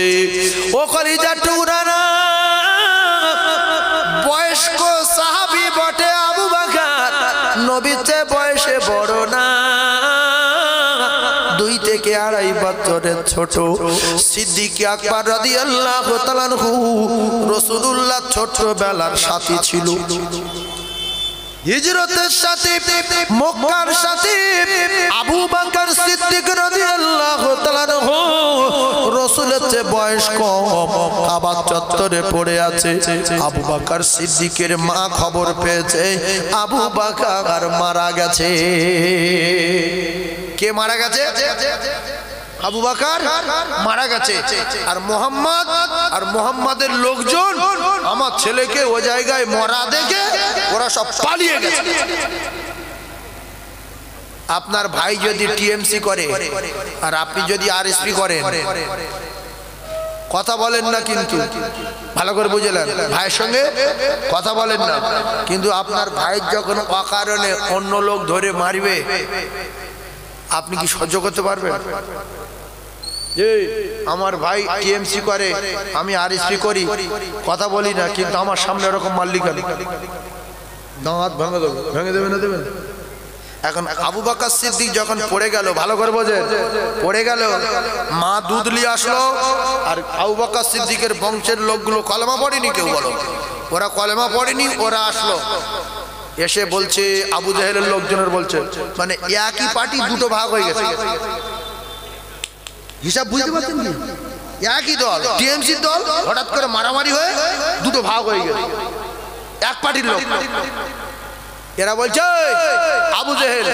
[SPEAKER 1] ও কলিজা টুরানা বয়স্ক সাহাবী বটে আবু বকর, নবীর চেয়ে বয়সে বড় না, 2 থেকে 2.5 বছরের ছোট। সিদ্দিক আকবর রাদিয়াল্লাহু তাআলা আনহু রাসূলুল্লাহ ছোটবেলার সাথী ছিল। হিজরতের সাথে, মক্কার সাথে আবু বকর সিদ্দিক রাদিয়াল্লাহু তাআলা আনহু রাসূলের চেয়ে বয়স কম, কাবার চত্বরে পড়ে আছে। আবু বকর সিদ্দিকের মা খবর পেয়েছে আবু বকর মারা গেছে। কে মারা গেছে? আবু বকর মারা গেছে। আর মোহাম্মদ আর মোহাম্মদের লোকজন আমার ছেলেকে ওই জায়গায় মরা দেখে ওরা সব পালিয়ে গেছে। আপনার ভাই যদি টিএমসি করে আর আপনি যদি আরএসপি করেন, কথা বলেন না, কিন্তু ভালো করে বুঝলেন, ভাইয়ের সঙ্গে কথা বলেন না, কিন্তু আপনার ভাই যখন অকারণে অন্য লোক ধরে মারবে, আপনি কি সহ্য করতে পারবেন? আমার ভাই টিএমসি করে, আমি আরএসপি করি, কথা বলি না, কিন্তু আমার সামনে এরকম মাল্লি গালি, দাঁত ভেঙে দেবে, ভেঙে দেবে না দেবেন? এখন আবু বকর সিদ্দিক যখন পড়ে গেল, ভালো করে বোঝেন, পড়ে গেল, মা দুধ নিয়ে আসলো। আর আবু বকর সিদ্দিকের বংশের লোকগুলো কলেমা পড়েনি, কেউ বলো, ওরা কলেমা পড়েনি, ওরা আসলো, এসে বলছে আবু জাহেলের লোকজনের, বলছে মানে একই পার্টি দুটো ভাগ হয়ে গেছে। হিসাব বুঝতে পারছেন কি? একই দল, টিএমসি দল, হঠাৎ করে মারামারি হয়ে দুটো ভাগ হয়ে গেছে, এক পার্টির লোক। এরা বলছে আবু জাহেল,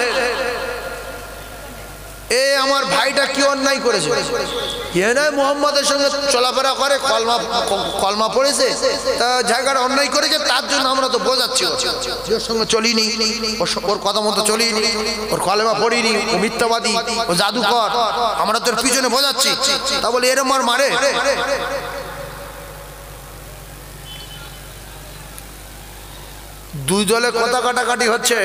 [SPEAKER 1] এ আমার ভাইটা কি অন্যায় করেছে? এ নয় মুহাম্মাদের সঙ্গে চলাফেরা করে, কলমা পড়েছে, তা জায়গাটা অন্যায় করেছে, তার জন্য আমরা তো বোঝাচ্ছি ওর সঙ্গে চলিনি, ওর কথা মতো চলিনি, ওর কলেমা পড়িনি, ও মিথ্যাবাদী, ও জাদুকর, আমরা তোর পিছনে বোঝাচ্ছি। তা বলে এরম আর মারে? দুই দলে কথা কাটাকাটি হচ্ছে।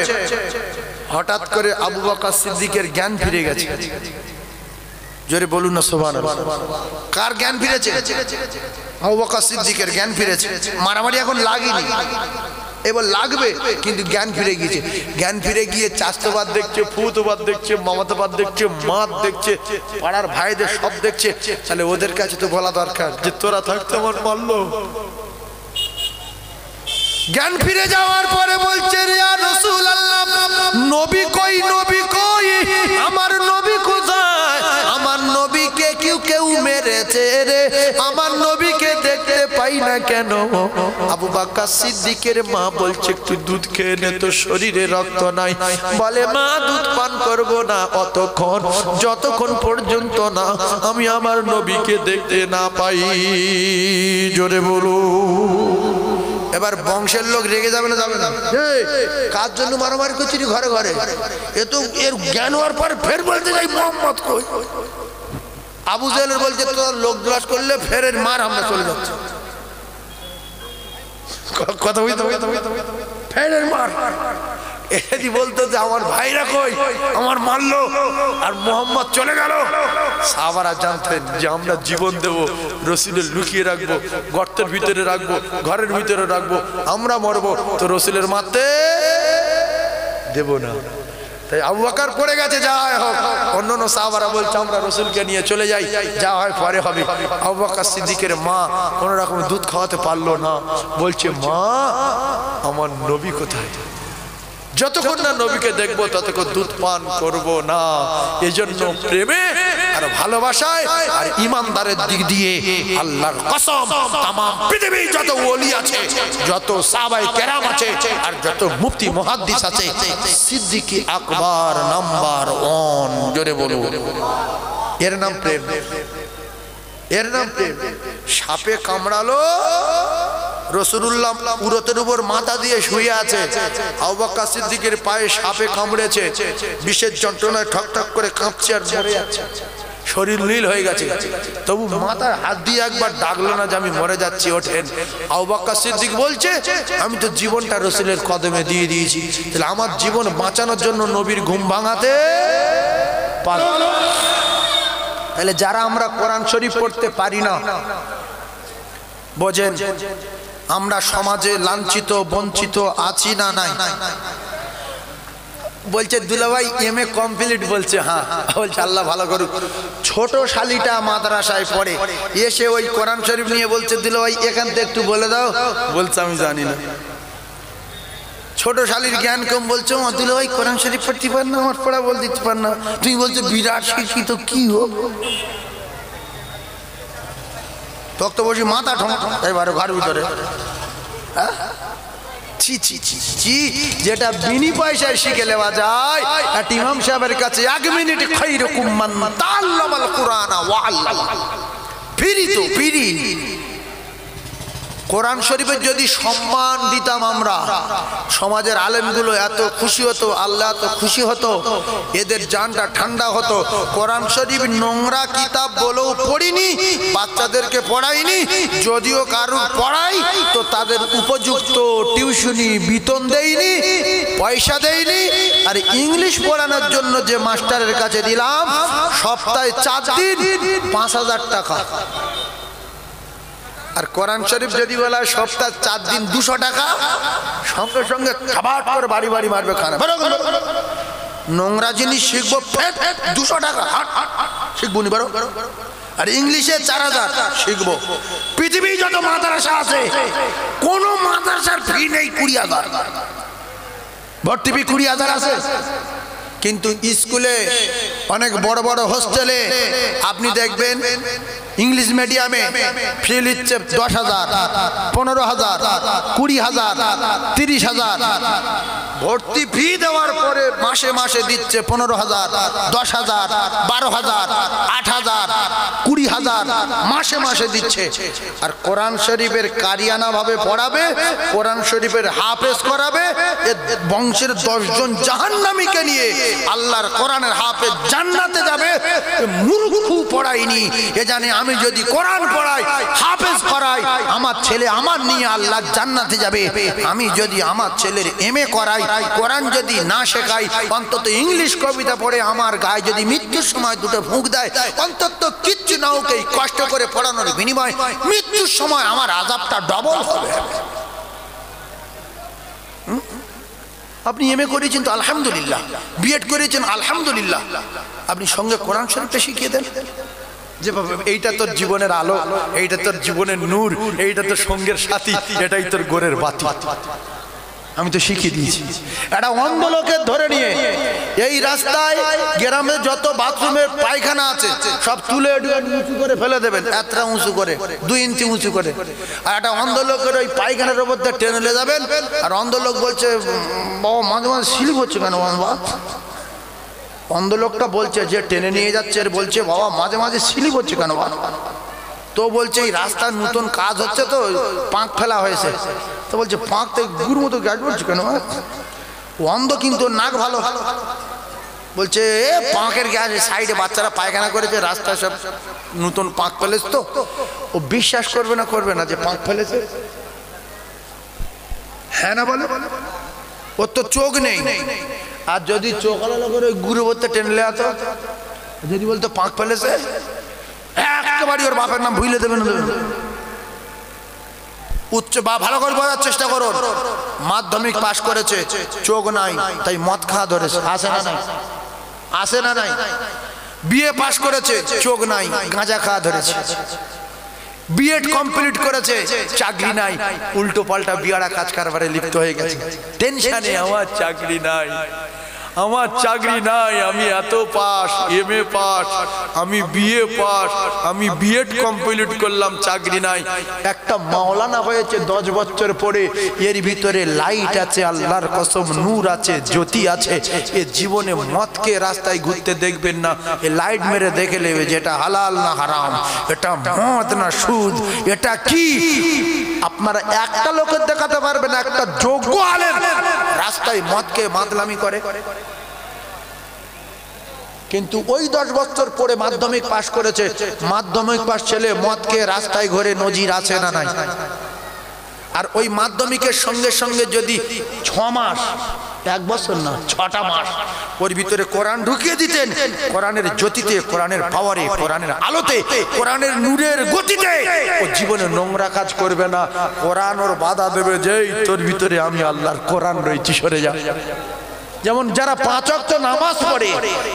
[SPEAKER 1] হঠাৎ করে আবু বকর সিদ্দিকের জ্ঞান ফিরে গেছে। জোরে বলুন না সুবহানাল্লাহ। কার জ্ঞান ফিরেছে? আবু বকর সিদ্দিকের জ্ঞান ফিরেছে। মারামারি এখন লাগেনি, এবার লাগবে, কিন্তু জ্ঞান ফিরে গিয়েছে। জ্ঞান ফিরে গিয়ে চাস্তবাদ দেখছে, ফুতবাদ দেখছে, মামাতাবাদ দেখছে, মাত দেখছে, পাড়ার ভাইদের সব দেখছে। তাহলে ওদের কাছে তো বলা দরকার যে তোরা থাকতে আমার মারলো। জ্ঞান ফিরে যাওয়ার পরে বলছে ইয়া রাসূলুল্লাহ, নবী কই, নবী কই, আমার নবী কোথায়? আমার নবীকে কেউ মেরেছে রে, আমার নবীকে দেখতে পাই না কেন? আবু বকর সিদ্দিকের মা বলছে একটু দুধ খেয়ে নে, তো শরীরে রক্ত নাই। বলে মা দুধ পান করব না অতক্ষণ যতক্ষণ পর্যন্ত না আমি আমার নবীকে দেখতে না পাই। জোরে বলো। এবার বংশের লোক রেগে যাবে না? যাবে না। কার জন্য মারামারি করছি ঘরে ঘরে? এ তো এর জ্ঞান হওয়ার পর ফের বলতে যাই মোহাম্মদ কই। আবু জাহেল বলছে তোর লোক দোষ করলে ফের এর মার আমরা চলে যাচ্ছে। কথা হইতো ফের এর মার। এদি বলতো যে আমার ভাইরা কই, আমার মারলো আর মোহাম্মদ চলে গেল। সাহাবারা জানতেন যে আমরা জীবন দেব, রসুলের লুকিয়ে রাখবো, গর্তের ভিতরে রাখবো, ঘরের ভিতরে রাখবো, আমরা মরবো, তো রসুলের মারতে দেব না। তাই আবু বকর পড়ে গেছে, যা হোক। অন্যান্য সাহাবারা বলছে আমরা রসুলকে নিয়ে চলে যাই, যা হয় পরে হবে। আবু বকর সিদ্দিকের মা কোন রকম দুধ খাওয়াতে পারলো না, বলছে মা আমার নবী কোথায়? যতক্ষণ না নবীকে দেখবো ততক্ষণ দুধ পান করবো না। এজন্য প্রেমে আর ভালোবাসায় আর ইমানদারের দিক দিয়ে আল্লাহর কসম তাম পৃথিবী যত ওলি আছে, যত সাহাবায়ে কেরাম আছে, আর যত মুফতি মুহাদ্দিস আছে, সিদ্দিক আকবর নাম্বার 1। জোরে বলো। এর নাম প্রেম, এর নাম প্রেম। সাপে কামড়ালো, রাসূলুল্লাহ উরতের উপর মাথা দিয়ে শুয়ে আছে, আবু বকর সিদ্দিকের পায়ে সাপে কামড়েছে, বিষের যন্ত্রণায় ঠক ঠক করে কাঁপছে আর মরে যাচ্ছে, শরীর নীল হয়ে গেছে। তবু মাথায় হাত দিয়ে একবার ডাকলো না যে আমি মরে যাচ্ছি, ওঠেন। আবু বকর সিদ্দিক বলছে আমি তো জীবনটা রাসূলের কদমে দিয়ে দিয়েছি, তাহলে আমার জীবন বাঁচানোর জন্য নবীর ঘুম ভাঙাতে পারবো না। তাহলে যারা আমরা কোরআন শরীফ পড়তে পারি না, বোঝেন আমরা সমাজে লাঞ্ছিত বঞ্চিত আছি না নাই? বলছে দুলাভাই এমএ কমপ্লিট, বলছে হ্যাঁ। বলছে আল্লাহ ভালো করুক। ছোট শালিটা মাদ্রাসায় পড়ে, এসে ওই কোরআন শরীফ নিয়ে বলছে দুলাভাই এখান থেকে একটু বলে দাও। বলছে আমি জানি না। ছোট শালির জ্ঞান কম, বলছো দুলাভাই কোরআন শরীফ পড়তে পার না, আমার পড়া বল দিতে পার না। তুমি বলছো বিরাট শিক্ষিত, কি হোক তক্ত বসি মাথা ঠোঁক এবারে ঘর ভিতরে। ছি ছি ছি ছি, যেটা বিনি পয়সায় শিখে নেওয়া যায়। একটা ইমাম সাহেবের কাছে 1 মিনিট খায়রুকুম মান তাআল্লামাল কুরআন ওয়া আল্লামা। ফ্রি তো ফ্রি। কোরআন শরীফের যদি সম্মান দিতাম আমরা, সমাজের আলেমগুলো এত খুশি হতো, আল্লাহ এত খুশি হতো, এদের জানটা ঠান্ডা হতো। কোরআন শরীফ নোংরা কিতাব বলেও পড়িনি, বাচ্চাদেরকে পড়াইনি, যদিও কারুর পড়াই তো তাদের উপযুক্ত টিউশনি বেতন দেইনি, পয়সা দেইনি। আর ইংলিশ পড়ানোর জন্য যে মাস্টারের কাছে দিলাম সপ্তাহে 4 দিন 5000 টাকা। আর কোরআন শরীফ যদি বলা সপ্তাহে 4 দিন 200 টাকা, সঙ্গে সঙ্গে খাবার করে বাড়ি বাড়ি মারবে খানা। নোংরা জিনিস শিখবো 200 টাকা শিখবো নি, বারো। আর ইংলিশে 4000 শিখবো। পৃথিবী যত মাদ্রাসা আছে কোন মাদ্রাসার ফি নেই 20000, ভর্তি ফি 20000 আছে। কিন্তু স্কুলে অনেক বড় বড় হোস্টেলে আপনি দেখবেন ইংলিশ মিডিয়ামে ফি নিচ্ছে 10,000, 15,000, 20,000, 30,000। ভর্তি ফি দেওয়ার পরে মাসে মাসে দিচ্ছে 15,000, 10,000, 12,000, 8,000, 20,000 মাসে মাসে দিচ্ছে। আর কোরআন শরীফের কারিয়ানা ভাবে পড়াবে, কোরআন শরীফের হাফেজ করাবে, বংশের 10 জন জাহান্নামীকে নিয়ে আল্লাহর কোরআনের হাফেজ জান্নাতে যাবে। মূর্খ পড়াইনি, এ জানে আমি আমি যদি কোরআন পড়াই, হাফেজ করাই, আমার ছেলে আমার নিয়ে আল্লাহর জান্নাতে যাবে। আমি যদি আমার ছেলের এমএ করাই, কোরআন যদি না শেখাই, অন্তত ইংলিশ কবিতা পড়ে আমার গায়ে যদি মৃত্যুর সময় দুটো ফুঁক দেয়, অন্তত কিচ্ছু না হোক এই কষ্ট করে পড়ানোর বিনিময় মৃত্যুর সময় আমার আযাবটা ডবল হবে। আপনি এমএ করেছেন তো আলহামদুলিল্লাহ, বিএড করেছেন আলহামদুলিল্লাহ, আপনি সঙ্গে কোরআন শরীফটা শিখিয়ে দেন যে এইটা তোর জীবনের আলো, এইটা তোর জীবনের নূর, এইটা তোর সঙ্গের সাথী, এটাই তোর গোরের বাতি। আমি তো শিখিয়ে দিয়েছি। একটা অন্ধ লোকের ধরে নিয়ে এই রাস্তায় গ্রামে যত বাথরুমের পায়খানা আছে সব তুলে উঁচু করে ফেলে দেবেন, এতটা উঁচু করে, 2 ইঞ্চি উঁচু করে। আর একটা অন্ধ লোকের ওই পায়খানার উপর দিয়ে টেনে নিয়ে যাবেন, আর অন্ধ লোক বলছে বাবা মাঝে মাঝে স্লিপ হচ্ছে কেন বাবা? অন্ধ লোকটা বলছে যে টেনে নিয়ে যাচ্ছে, বলছে বাবা মাঝে মাঝে স্লিপ হচ্ছে কেন বাবা? তো বলছে এই রাস্তার নতুন কাজ হচ্ছে তো পাঁক ফেলা হয়েছে। তো বলছে পাঁক তো গুরু মতো গাছ বলছে কেন? অন্ধ কিন্তু নাক ভালো। বলছে পাঁকের গ্যাস সাইডে বাচ্চারা পায়খানা করেছে, রাস্তায় সব নতুন পাঁক ফেলেছে। তো ও বিশ্বাস করবে না যে পাঁক ফেলেছে। হ্যাঁ না বলে, ওর তো চোখ নেই। আর যদি চোখ আলাদা করে ওই গুরু বলতে টেনলে আতো, যদি বলতো পাঁক ফেলেছে, একেবারে ওর বাপের নাম ভুলে দেবেন। উচ্চ বা ভালো করে বোঝার চেষ্টা করুন। মাধ্যমিক পাশ করেছে, চোখ নাই, তাই মদ খাওয়া ধরেছে, আসে না নাই? আসে না নাই? বিএ পাশ করেছে, চোখ নাই, গাঁজা খাওয়া ধরেছে। বিএড কমপ্লিট করেছে, চাকরি নাই, উল্টো পাল্টা বিয়ারা কাজ কারবারে লিপ্ত হয়ে গেছে। টেনশনে আমার চাকরি নাই, আমার চাকরি নাই, আমি এত পাস, এমএ পাস, আমি বিএ পাস, আমি বিএড কমপ্লিট করলাম, চাকরি নাই। একটা মাওলানা হয়েছে 10 বছর পরে, এর ভিতরে লাইট আছে, আল্লাহর কসম নূর আছে, জ্যোতি আছে। এ জীবনে মদকে রাস্তায় ঘুরতে দেখবেন না, এ লাইট মেরে দেখে নেবে যে এটা হালাল না হারাম, এটা মদ না সুদ, এটা কি। আপনারা একটা লোকের দেখাতে পারবেন একটা যোগ্য আলেম রাস্তায় মদকে মাতলামি করে? কিন্তু ওই 10 বছর পরে মাধ্যমিক পাশ করেছে, মাধ্যমিক পাশ ছেলে মদকে রাস্তায় ঘুরে নজির আছে না নাই? আর ওই মাধ্যমিকের সঙ্গে সঙ্গে যদি 6 মাস, 1 বছর না 6টা মাস ওর ভিতরে কোরআন ঢুকিয়ে দিতেন, কোরআনের জ্যোতিতে, কোরআনের পাওয়ারে, কোরআনের আলোতে, কোরআনের নূরের গতিতে, ও জীবনে নোংরা কাজ করবে না। কোরআন ওর বাধা দেবে যে তোর ভিতরে আমি আল্লাহর কোরআন রয়েছি, সরে যা। যেমন যারা 5 ওয়াক্ত নামাজ পড়ে,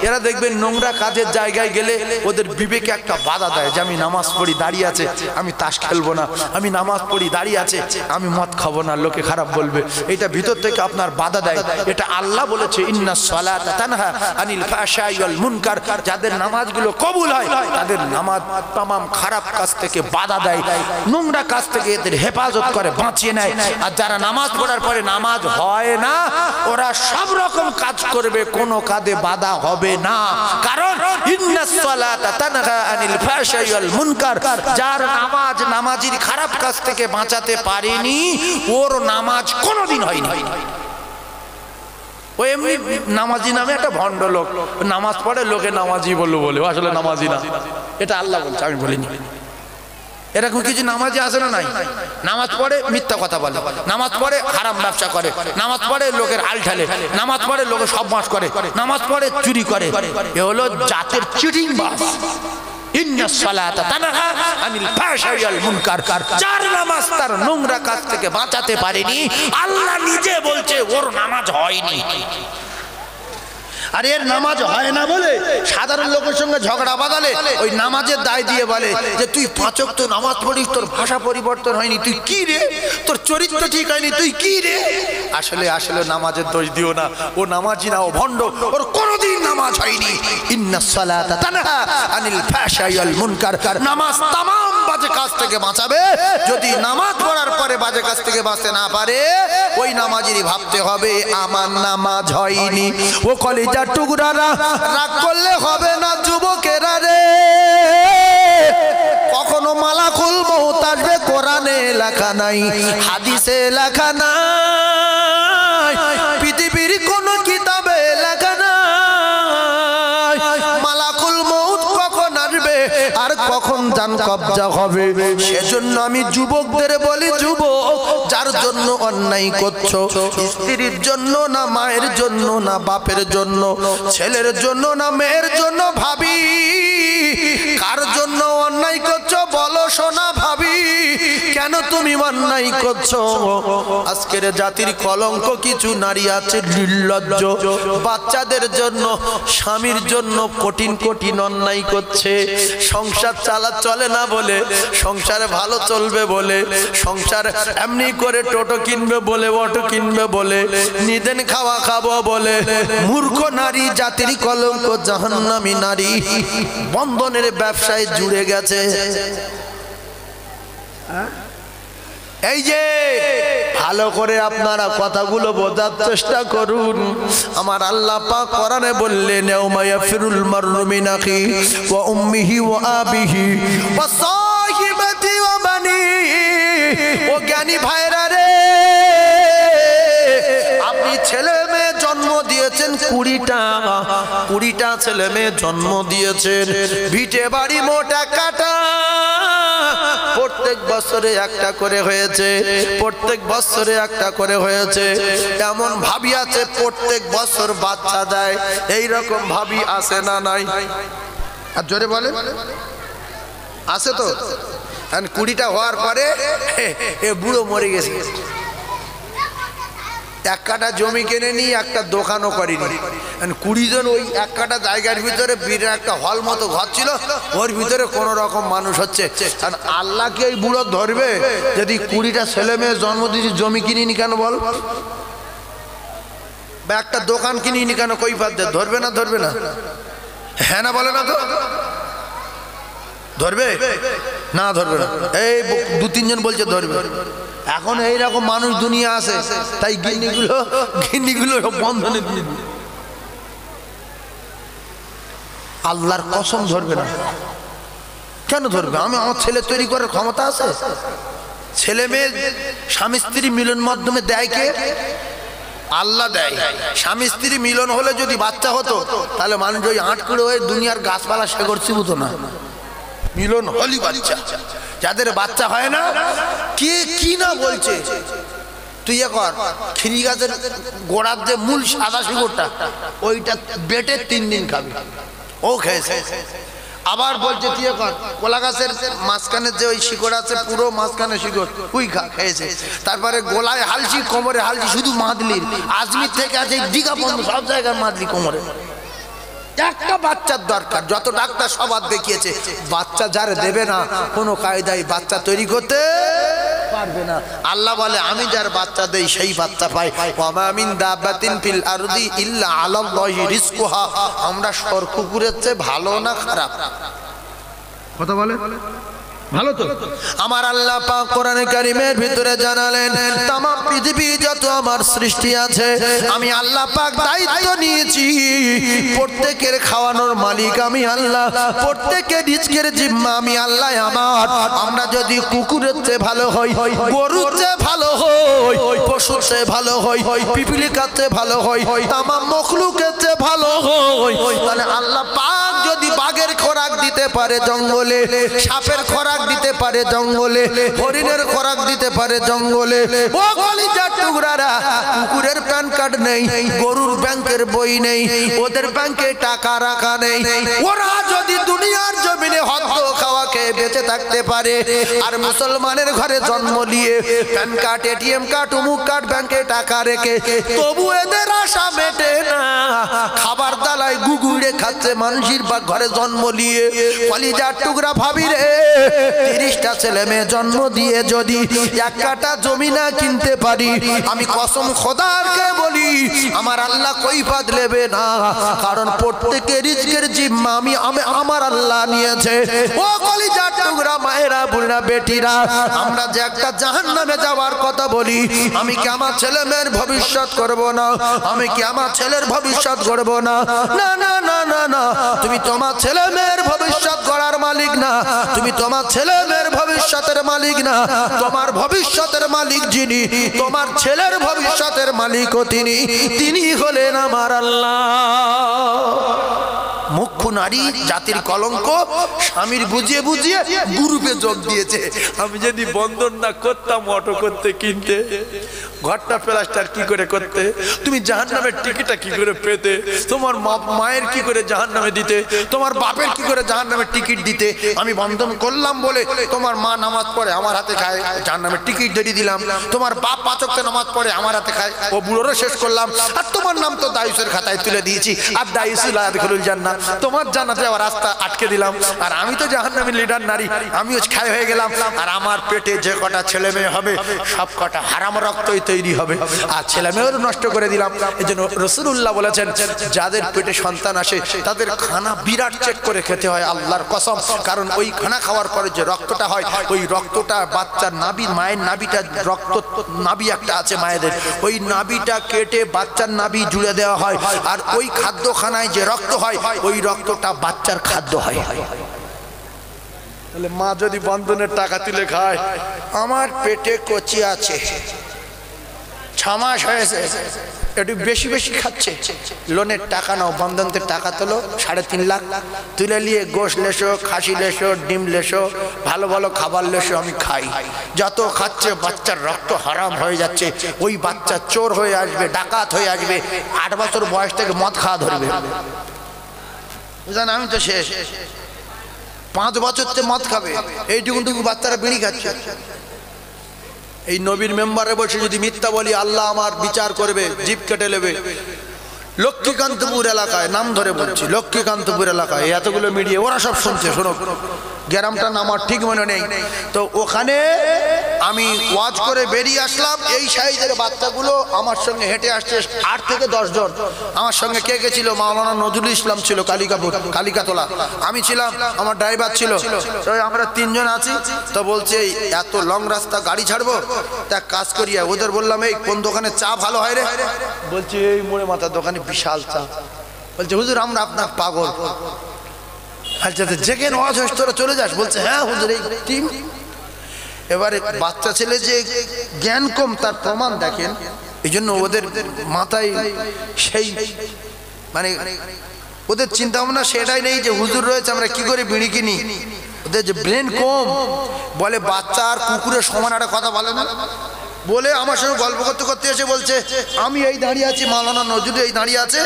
[SPEAKER 1] এরা দেখবেন নোংরা কাজের জায়গায় গেলে ওদের বিবেকে একটা বাধা দেয় যে আমি নামাজ পড়ি, দাঁড়িয়ে আছে, আমি তাস খেলবো না, আমি নামাজ পড়ি, দাঁড়িয়ে আছে, আমি মদ খাবো না, লোকে খারাপ বলবে। এটা ভিতর থেকে আপনার বাধা দেয়। এটা আল্লাহ বলেছে ইন্নাস সালাতা তানহা আনিল ফাহশাই ওয়াল মুনকার। যাদের নামাজগুলো কবুল হয় তাদের নামাজ तमाम খারাপ কাজ থেকে বাধা দেয়, নোংরা কাজ থেকে এদের হেফাজত করে, বাঁচিয়ে নেয়। আর যারা নামাজ পড়ার পরে নামাজ হয় না, ওরা সব কাজ করবে, কোনো কাজে বাধা হবে না, কারণ ইন্নাস সালাতা তানহা আনিল ফাহশাই ওয়াল মুনকার। যার নামাজ নামাজির খারাপ কাজ থেকে বাঁচাতে পারেনি, ওর নামাজ কোনোদিন হয়নি। ও এমনি নামাজি নামে একটা ভণ্ড লোক, নামাজ পড়ে, লোকে নামাজি বললো বলে, আসলে নামাজি না। এটা আল্লাহ বলছে, আমি বলিনি। এরকম কিছু নামাজি আছে না নাই? নামাজ পড়ে মিথ্যা কথা বলে, নামাজ পড়ে হারাম ব্যবসা করে, নামাজ পড়ে লোকের আল ঢালে, নামাজ পড়ে লোকের সব মাস করে, নামাজ পড়ে চুরি করে। এ হলো জাতের চিটিং বাস। ইন্নাস সালাতা তানহা আনিল ফাহশাই ওয়াল মুনকার। যার নামাজ তার নোংরা কাজ থেকে বাঁচাতে পারেনি, আল্লাহ নিজে বলছে ওর নামাজ হয়নি। আর এর নামাজ হয় না বলে সাধারণ লোকের সঙ্গে ঝগড়া বাঁধালে ওই নামাজের দায় দিয়ে বলে যে তুই 5 ওয়াক্ত নামাজ পড়িস, তোর ভাষা পরিবর্তন হয়নি, তুই কি রে, তোর চরিত্র ঠিক হয়নি, তুই কি রে। আসলে আসলে নামাজের দোষ দিও না, ও নামাজি না, ও ভণ্ড, ওর কোনোদিন নামাজ হয়নি। ইন্নাস সালাতা তানহা আনিল ফাহশাই ওয়াল মুনকার। নামাজ तमाम বাজে কাজ থেকে বাঁচাবে। যদি নামাজ পড়ার পরে বাজে কাজ থেকে বাঁচতে না পারে, ওই নামাজিরই ভাবতে হবে আমার নামাজ হয়নি। ও কলিজা টুকরারা, রাগ করলে হবে না যুবকেরা রে। কখনো মালাকুল মউত আসবে, কোরআনে লেখা নাই, হাদিসে লেখা নাই, পৃথিবীর কোন কিতাবে লেখা নাই। মালাকুল মউত কখন আসবে আর কখন জান কবজা হবে। সেজন্য আমি যুবকদের বলি, যুবক যার জন্য অন্যায় করছো, স্ত্রীর জন্য না মায়ের জন্য না বাপের জন্য, ছেলের জন্য না মেয়ের জন্য, ভাবি কার জন্য অন্যায় করছো বলো সোনা ভাবি, কেন তুমি অন্যায় করছো? আজকের জাতির কলঙ্ক কিছু নারী আছে নির্লজ্জ, বাচ্চাদের জন্য স্বামীর জন্য কঠিন কঠিন অন্যায় করছে। সংসার চলে না বলে, সংসারে ভালো চলবে বলে, সংসার এমনি করে টোটো কিনবে বলে, অটো কিনবে বলে, নিদেন খাওয়া খাবো বলে, মূর্খ নারী, জাতির কলঙ্ক, জাহান্নামী নারী বন্ধনের ব্যবসায় জুড়ে গেছে। এই যে ভালো করে আপনারা কথাগুলো বোঝার চেষ্টা করুন। আমার আল্লাহ পাক কোরআনে বললেন, ইয়াউমা ইয়াফিরুল মারউ মিন আখি ওয়া উম্মিহি ওয়া আবিহি ওয়া সাহিবাতি ওয়া বানি। ও জ্ঞানী ভাইরা রে, আপনি ছেলে মেয়ে জন্ম দিয়েছেন 20টা ছেলে মেয়ে জন্ম দিয়েছেন, ভিটে বাড়ি মোটা কাটা, প্রত্যেক বছরে একটা করে হয়েছে, প্রত্যেক বছরে একটা করে হয়েছে। এমন ভাবি আছে প্রত্যেক বছর বাচ্চা দেয়, এই রকম ভাবি আছে না নাই? আর জোরে বলে আছে তো। 20টা হওয়ার পরে এ বুড়ো মরে গেছে, এক কাঠা জমি কিনে নি, একটা দোকানও করিনি। 20 জন ওই এক কাঠা জায়গার ভিতরে বিরাট একটা হল মতো ঘর ছিল, ওর ভিতরে কোন রকম মানুষ হচ্ছে। আল্লাহ কি ওই বুড়ো ধরবে? যদি 20টা ছেলে মেয়ে জন্ম দিয়েছি, জমি কিনিনি কেন বল, বা একটা দোকান কিনিনি কেন, কই পাচ্ছে? ধরবে না? ধরবে না? হ্যাঁ না বলে না তো? ধরবে না? ধরবে না? এই 2-3 জন বলছে ধরবে। এখন এইরকম মানুষ দুনিয়া আছে, তাই গিন্নিগুলো বন্ধনে দিয়ে দিই। আল্লাহর কসম ধরবে না। কেন ধরবে? আমার ছেলে তৈরি করার ক্ষমতা আছে। ছেলে মেয়ে স্বামী স্ত্রী মিলন মাধ্যমে দেয় কে? আল্লাহ দেয়। স্বামী স্ত্রী মিলন হলে যদি বাচ্চা হতো, তাহলে মানুষ ওই আটকুড়ো হয়ে দুনিয়ার গাছপালা শেকড় চিবুতো না। মিলন হলি বাচ্চা। যাদের বাচ্চা হয় না, কে কি না বলছে, তুই এ কর, খিরি গাছের গোড়ার যে মূল সাদা শিকড়টা, ওইটা বেটে 3 দিন খাবি। ও খেয়েছে। আবার বলছে তুই এ কর, কলা গাছের মাঝখানে যে ওই শিকড় আছে, পুরো মাঝখানে শিকড়, ওই খেয়েছে। তারপরে গোলায় হালছি, কোমরে হালছি, শুধু মাদলির, আজমির থেকে আছে দীঘা বন্ধ, সব জায়গায় মাদলি কোমরে। একটা বাচ্চার দরকার, যত ডাক্তার সবার দেখিয়েছে, বাচ্চা যারা দেবে না, কোনো কায়দায় বাচ্চা তৈরি করতে পারবে না। আল্লাহ বলে, আমি যার বাচ্চা দেই সেই বাচ্চা পাই। ওয়া মা মিন দাব্বাতিন ফিল আরদি ইল্লা আলাল্লাহি রিজকুহা। আমরা সর কুকুরের চেয়ে ভালো না খারাপ? কথা বলে ভালো তো। আমার আল্লাহ পাক কোরআনে কারীমের ভিতরে জানালেন, तमाम পৃথিবী যত আমার সৃষ্টি আছে, আমি আল্লাহ পাক দায়িত্ব নিয়েছি, প্রত্যেকের খাওয়ানোর মালিক আমি আল্লাহ, প্রত্যেকের রিজকের জিম্মা আমি আল্লাহ আমার। আমরা যদি কুকুরের চেয়ে ভালো হই, গরুর চেয়ে ভালো হই, পশুর চেয়ে ভালো হই, পিপিলিকার চেয়ে ভালো হই, तमाम মখলুকের চেয়ে ভালো হই, তাহলে আল্লাহ পাক যদি বাঘের খোরাক দিতে পারে জঙ্গলে, সাপের খোরাক দিতে পারে জঙ্গলে, হরিণের খোরাক দিতে পারে জঙ্গলে, ও কলিজার টুকরারা, কুকুরের প্যান কার্ড নেই, গরুর ব্যাংকের বই নেই, ওদের ব্যাংকে টাকা রাখা নেই, ওরা যদি দুনিয়ার জমিনে হদ্দ খাওয়া খেয়ে বেঁচে থাকতে পারে, আর মুসলমানের ঘরে জন্ম নিয়ে প্যান কার্ড, এটিএম কার্ড, অমুক কার্ড, ব্যাংকে টাকা রেখে তবু এদের আশা মেটে না, খাবার দালায় গুগুড়ে খাচ্ছে মানুষের বা ঘরে জন্ম নিয়ে। কলিজার টুকরা ভাবি রে, 30টা ছেলে মেয়ে জন্ম দিয়ে যদি 1 কাঠা জমি না কিনতে পারি, আমি কসম খোদারকে বলি, আমার আল্লাহ কৈফাত নেবে না, কারণ প্রত্যেকের রিজকের জিম্মা আমি আমার আল্লাহ নিয়েছে। ও কলিজার টুকরা মায়েরা, বুড়া, বেটিরা, আমরা যে একটা জাহান্নামে যাওয়ার কথা বলি, আমি কি আমার ছেলে মেয়ের ভবিষ্যৎ করব না? আমি কি আমার ছেলের ভবিষ্যৎ করব না? না না না না না, তুমি তোমার ছেলে মেয়ের ভবিষ্যৎ গড়ার মালিক না, তুমি তোমার ছেলে মেয়ের ভবিষ্যতের মালিক না, তোমার ভবিষ্যতের মালিক যিনি, তোমার ছেলের ভবিষ্যতের মালিকও তিনি হলেন আমার আল্লাহ। মুখ্য নারী জাতির কলঙ্ক, স্বামীর বুঝিয়ে বুঝিয়ে গ্রুপে যোগ দিয়েছে। আমি যদি বন্ধন না করতাম অটো করতে কিনতে, ঘরটা প্লাস্টার কি করে করতে, তুমি জাহান্নামের টিকিটটা কি করে পেতে, তোমার মায়ের কি করে জাহান্নামে দিতে, তোমার বাপের কি করে জাহান্নামের টিকিট দিতে। আমি বন্ধন করলাম বলে তোমার মা নামাজ পড়ে আমার হাতে খায়, জাহান্নামের টিকিট ধরিয়ে দিলাম। তোমার বাপ 5 ওয়াক্ত নামাজ পড়ে আমার হাতে খায়, ও বুড়োরও শেষ করলাম। আর তোমার নাম তো দায়ুসের খাতায় তুলে দিয়েছি, আর দায়ুসুল আদখুলুল জান্নাহ, তোমার জান্নাতে যাওয়ার রাস্তা আটকে দিলাম। আর আমি তো জাহান্নামের লিডার নারী, আমিও খায় হয়ে গেলাম। আর আমার পেটে যে কটা ছেলে মেয়ে হবে সব কটা হারাম রক্তই তৈরি হবে, আর ছেলে মেয়েও নষ্ট করে দিলাম। এই জন্য রাসূলুল্লাহ বলেছেন, যাদের পেটে সন্তান আসে তাদের খানা বিরাট চেক করে খেতে হয়, আল্লাহর কসম। কারণ ওই খানা খাওয়ার পরে যে রক্তটা হয়, ওই রক্তটা বাচ্চার নাভি, মায়ের নাভিটা রক্ত নাভি একটা আছে মায়েদের, ওই নাভিটা কেটে বাচ্চার নাভি জুড়ে দেওয়া হয়। আর ওই খাদ্যখানায় যে রক্ত হয়, ওই রক্তটা বাচ্চার খাদ্য হয়। তাহলে মা যদি বন্ধনের টাকা তুলে খায়, আমার পেটে কচি আছে, 6 মাস হয়েছে, একটু বেশি বেশি খাচ্ছে, লোনের টাকা নাও, বন্ধনের টাকা তোলো 3.5 লাখ, তুলে নিয়ে গোশ লেসো, খাসি লেসো, ডিম লেসো, ভালো ভালো খাবার লেসো, আমি খাই। যত খাচ্ছে বাচ্চার রক্ত হারাম হয়ে যাচ্ছে। ওই বাচ্চা চোর হয়ে আসবে, ডাকাত হয়ে আসবে, 8 বছর বয়স থেকে মদ খাওয়া ধরবে। বুঝলেন, আমি তো শেষ, 5 বছর থেকে মদ খাবে, এইটুকু বাচ্চারা বিড়ি খাচ্ছে। এই নবীর মেম্বারে বসে যদি মিথ্যা বলি, আল্লাহ আমার বিচার করবে, জিভ কেটে নেবে। লক্ষ্মীকান্তপুর এলাকায়, নাম ধরে বলছি, লক্ষ্মীকান্তপুর এলাকায় এতগুলো মিডিয়া, ওরা সব শুনছে, শোনো, গ্রামটার নাম আমার ঠিক মনে নেই। তো ওখানে আমি ওয়াজ করে বেরিয়ে আসলাম, এই সাইজের বাচ্চাগুলো আমার সঙ্গে হেঁটে আসছে, 8 থেকে 10 জন। আমার সঙ্গে কে কে ছিল? মাওলানা নজরুল ইসলাম ছিল, কালিকাতলা, আমি ছিলাম, আমার ড্রাইভার ছিল, আমরা 3 জন আছি। তো বলছে এত লং রাস্তা গাড়ি ছাড়বো, তা কাজ করিয়া ওদের বললাম, এই কোন দোকানে চা ভালো হয় রে? বলছে এই মোড়ে মাথার দোকানে বিশাল চা। বলছে হুজুর আমরা আপনার পাগল। আচ্ছা যেখানে ওয়াজ হয় তোরা চলে যাস? বলছে হ্যাঁ হুজুর এই টিম। এবারে বাচ্চা ছেলে যে জ্ঞান কম তার প্রমাণ দেখেন। এই জন্য ওদের মাথায় সেই মানে ওদের চিন্তা ভাবনা সেটাই নেই যে হুজুর রয়েছে আমরা কি করে বিড়ি কিনি। ওদের যে ব্রেন কম, বলে বাচ্চা আর কুকুরের সমান একটা কথা বলে না, বলে আমার সঙ্গে গল্প করতে করতে এসে বলছে আমি এই দাঁড়িয়ে আছি, মাওলানা নজরুল এই দাঁড়িয়ে আছে,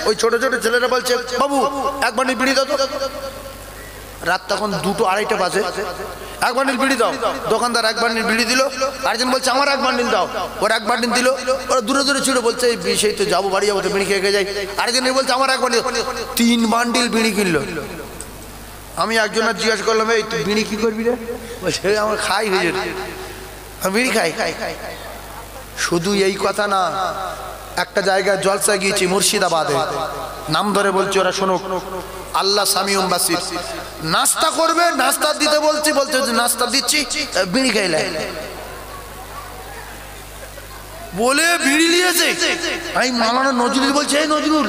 [SPEAKER 1] ওই ছোট ছোট ছেলেরা বলছে বাবু 1 বান্ডিল বিড়ি দাও। রাত তখন 2-2-2:30 বাজে, 1 বান্ডিল বিড়ি দাও। দোকানদার 1 বান্ডিল বিড়ি দিল, আরেকজন বলছে আমার 1 বান্ডিল দাও, ওর 1 বান্ডিল দিল। ওরা দূরে দূরে ছিল, বলছে সেই তো যাবো বাড়ি যাবো তো বিড়ি খেয়ে যাই। আরেকজন বলছে আমার 1 বান্ডিল, 3 বান্ডিল বিড়ি কিনলো। আমি একজনের জিজ্ঞাসা করলাম এই তুই বিড়ি কি করবি রে? বলছে আমার খাই হুজুর, আমি বিড়ি খাই। শুধু এই কথা না, একটা জায়গায় জলসা গিয়েছি মুর্শিদাবাদে, নাম ধরে বলছি, ওরা শোনো, আল্লাহ সামিউম বাসির। নাস্তা করবে, নাস্তা দিতে বলছি, বলছে নাস্তা দিচ্ছি, বিড়ি খাইলে বলে বিড়ি নিয়েছে। আমি মাওলানা নজরুল বলছে এই নজরুল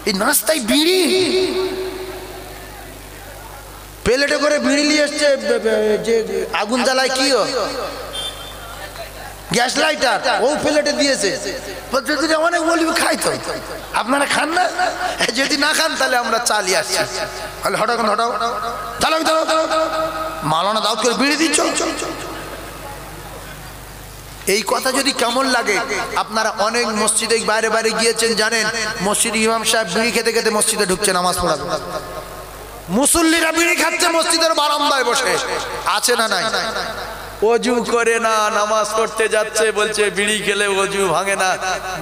[SPEAKER 1] এই নাস্তায় বিড়ি, প্লেটে করে বিড়ি নিয়ে এসছে, যে আগুন জ্বালায় কি গ্যাস লাইটার, ও প্লেটে দিয়েছে। বলছে যদি অনেক বলবি খাই তো, আপনারা খান না? যদি না খান তাহলে আমরা চালিয়ে আসছি। হঠাৎ হটাও চালাও, মাওলানা দাউদ করে বিড়ি দিচ্ছ। এই কথা যদি কেমন লাগে, আপনারা অনেক মসজিদে বাইরে বাইরে গিয়েছেন, জানেন মসজিদ ইমাম সাহেব বিড়ি খেতে খেতে মসজিদে ঢুকছে নামাজ পড়াবে, মুসল্লিরা বিড়ি খাচ্ছে মসজিদের বারান্দায় বসে, আছে না নাই? অজু করে না, নামাজ পড়তে যাচ্ছে, বলছে বিড়ি খেলে অজু ভাঙে না।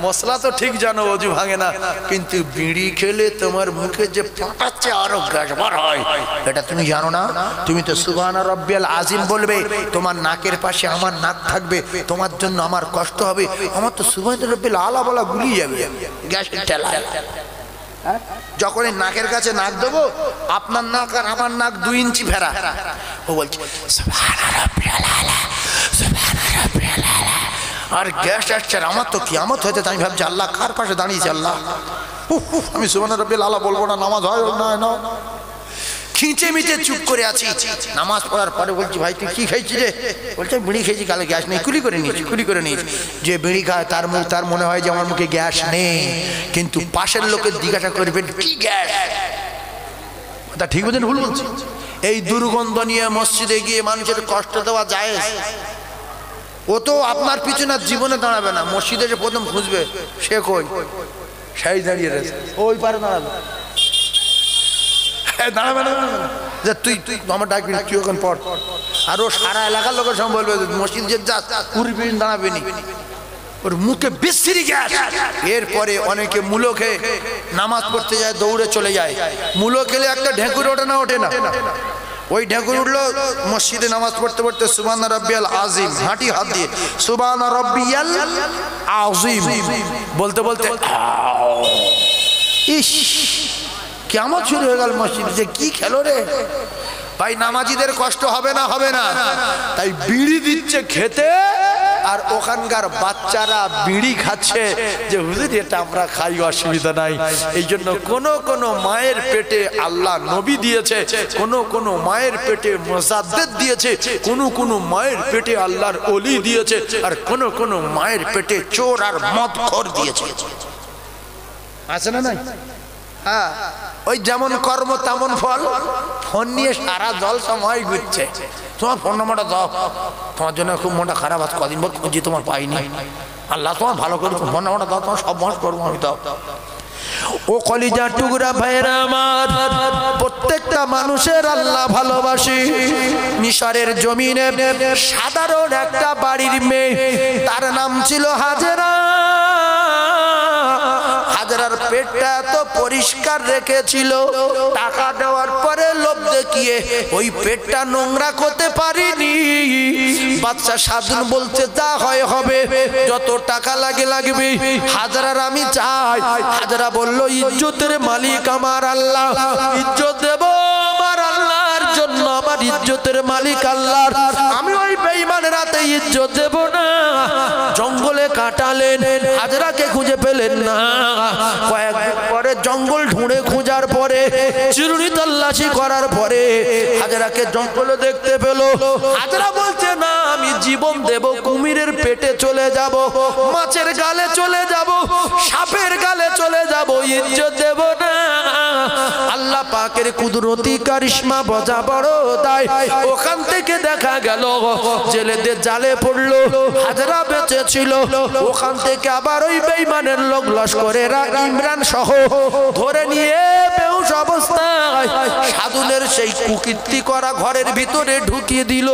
[SPEAKER 1] মশলা তো ঠিক জানো অজু ভাঙে না, কিন্তু বিড়ি খেলে তোমার মুখে যে ফাটাচ্ছে আরো গ্যাস বার হয়, এটা তুমি জানো না? তুমি তো সুবহানা রাব্বিয়াল আযীম বলবে, তোমার নাকের পাশে আমার নাক থাকবে, তোমার জন্য আমার কষ্ট হবে, আমার তো সুবহানা রাব্বিয়াল আলা বলা গুলিয়ে যাবে গ্যাসের ঠেলায়। যখন নাকের কাছে নাক দেবো, আপনার নাক আর আমার নাক 2 ইঞ্চি ফেরা, ও বলছে আর গ্যাস আসছে, আমার তো কিয়ামত হয়েছে। আমি ভাবছি আল্লাহ কার পাশে দাঁড়িয়েছে, আল্লাহ আমি সুবহানা রাব্বিয়াল আলা বলবো না, নামাজ হয় না, খিঁচে মিচে চুপ করে আছি। নামাজ পড়ার পরে বলছি ভাই তুই কি খাইছি রে? বলছে বিড়ি খেয়েছি, কালে গ্যাস নেই, কুলি করে নিয়েছি। যে বিড়ি খায় তার মনে হয় যে আমার মুখে গ্যাস নেই, কিন্তু পাশের লোকের জিজ্ঞাসা করবেন কি গ্যাস, কথা ঠিক বলছেন ভুল বলছি? এই দুর্গন্ধ নিয়ে মসজিদে গিয়ে মানুষের কষ্ট দেওয়া যায়? ও তো আপনার পিছনে জীবনে দাঁড়াবে না। মসজিদে যে প্রথম খুঁজবে সে কই, সেই দাঁড়িয়ে রয়েছে, ওই পারে দাঁড়াবে, দাঁড়াবে না যে তুই আমার ডাকবি না, তুই ওখানে পড়। আর ও সারা এলাকার লোকের সঙ্গে বলবে মসজিদ যে যা উড়বি দাঁড়াবে নি, ওর মুখে বিশ্রী গ্যাস। এরপরে অনেকে মূলো খেয়ে নামাজ পড়তে যায়, দৌড়ে চলে যায়। মূলো খেলে একটা ঢেকুর ওঠে না? ওঠে না। ওই ঢেকুর উঠলো মসজিদে নামাজ পড়তে পড়তে, সুবহান রাব্বিয়াল আযীম, হাঁটি হাত দিয়ে সুবহান রাব্বিয়াল আযীম বলতে বলতে ইস কিয়ামত শুরু হয়ে গেল মসজিদে। যে কি খেলো রে ভাই! নামাজিদের কষ্ট হবে না? হবে না? তাই বিড়ি দিচ্ছে খেতে, আর ওখানকার বাচ্চারা বিড়ি খাচ্ছে যে হুজুর এটা আমরা খাই, অসুবিধা নাই। এই জন্য কোন মায়ের পেটে আল্লাহ নবী দিয়েছে, কোন মায়ের পেটে মুজাদ্দিদ দিয়েছে, কোন মায়ের পেটে আল্লাহর ওলি দিয়েছে, আর কোন মায়ের পেটে চোর আর মদখোর দিয়েছে। আছে না নাই? হ্যাঁ, ওই যেমন কর্ম তেমন ফল। ফোন নিয়ে সারা জল সময় ঘুরছে। তোমার ফোন নাম্বারটা দাও, তোমার জন্য খুব মনটা খারাপ আছে, কদিন পর খুঁজি তোমার পাইনি। আল্লাহ তোমার ভালো করে ফোন নাম্বারটা দাও, তোমার সব মাস করবো আমি। দাও। ও কলিজার টুকরা ভাইরা আমার, প্রত্যেকটা মানুষের আল্লাহ ভালোবাসি। মিশরের জমিনে সাধারণ একটা বাড়ির মেয়ে, তার নাম ছিল হাজেরা। হাজেরার পেটটা এত পরিষ্কার রেখেছিল, টাকা দেওয়ার পরে লোভ দেখিয়ে ওই পেটটা নোংরা করতে পারিনি। বাচ্চা সাধুন বলছে যা হয় হবে, যত টাকা লাগে লাগবে, হাজেরার আমি চাই। হাজেরা বলল ইজ্জতের মালিক আমার আল্লাহ, ইজ্জত দেব আমার আল্লাহর জন্য, আমার ইজ্জতের মালিক আল্লাহ, আমি ওই বেঈমানের হাতে ইজ্জত দেব না। জঙ্গলে কাটালেন, হাজেরাকে খুঁজে পেলেন না। কয়েকদিন পরে জঙ্গল ঢুঁড়ে খোঁজার পরে, চিরুনি তল্লাশি করার পরে হাজেরাকে জঙ্গলে দেখতে পেল। হাজেরা বলছে না, আমি জীবন দেব, কুমিরের পেটে চলে যাব, মাছের গালে চলে যাব, সাপের গালে চলে যাব, ইজ্জত দেব না। আল্লাহ পাকের কুদরতি কারিশমা বজা বড় তাই। ওখান থেকে দেখা গেল জেলেদের জালে পড়লো, হাজেরা বেঁচে ছিল। ওখান থেকে আবার ওই বেঈমানের লোক লস্করেরা ইমরান সহ ধরে নিয়ে বেহুশ অবস্থায় সাধুনের সেই কুকীর্তি করা ঘরের ভিতরে ঢুকিয়ে দিল,